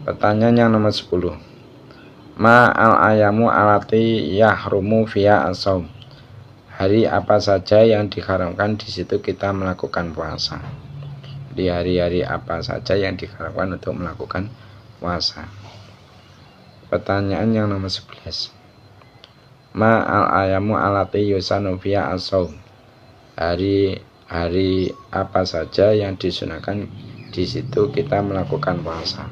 Pertanyaan yang nomor 10, ma al-ayamu alati yahrumu fiya as-shaum, hari apa saja yang diharamkan di situ kita melakukan puasa? Di hari-hari apa saja yang diharamkan untuk melakukan puasa? Pertanyaan yang nomor 11, ma al-ayamu alati yusanu fiya as-shaum, hari apa saja yang disunahkan di situ kita melakukan puasa?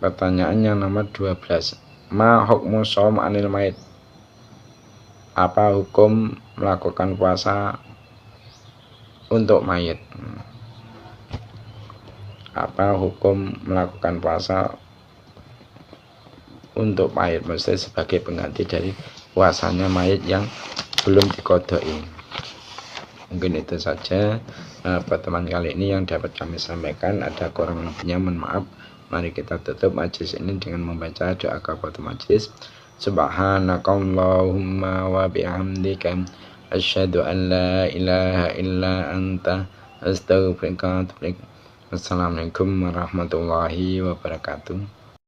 Pertanyaan yang nomor 12, ma hukmu shaum anil mait, apa hukum melakukan puasa untuk mayit. Apa hukum melakukan puasa untuk mayit, maksudnya sebagai pengganti dari puasanya mayit yang belum dikodoi. Mungkin itu saja pertemuan kali ini yang dapat kami sampaikan. Ada kurang lebihnya mohon maaf. Mari kita tutup majlis ini dengan membaca doa kafaratul majlis. Subhanakallahumma wa bihamdika asyhadu an la ilaha illa anta astaghfiruka wa atubu ilaik. Assalamualaikum warahmatullahi wabarakatuh.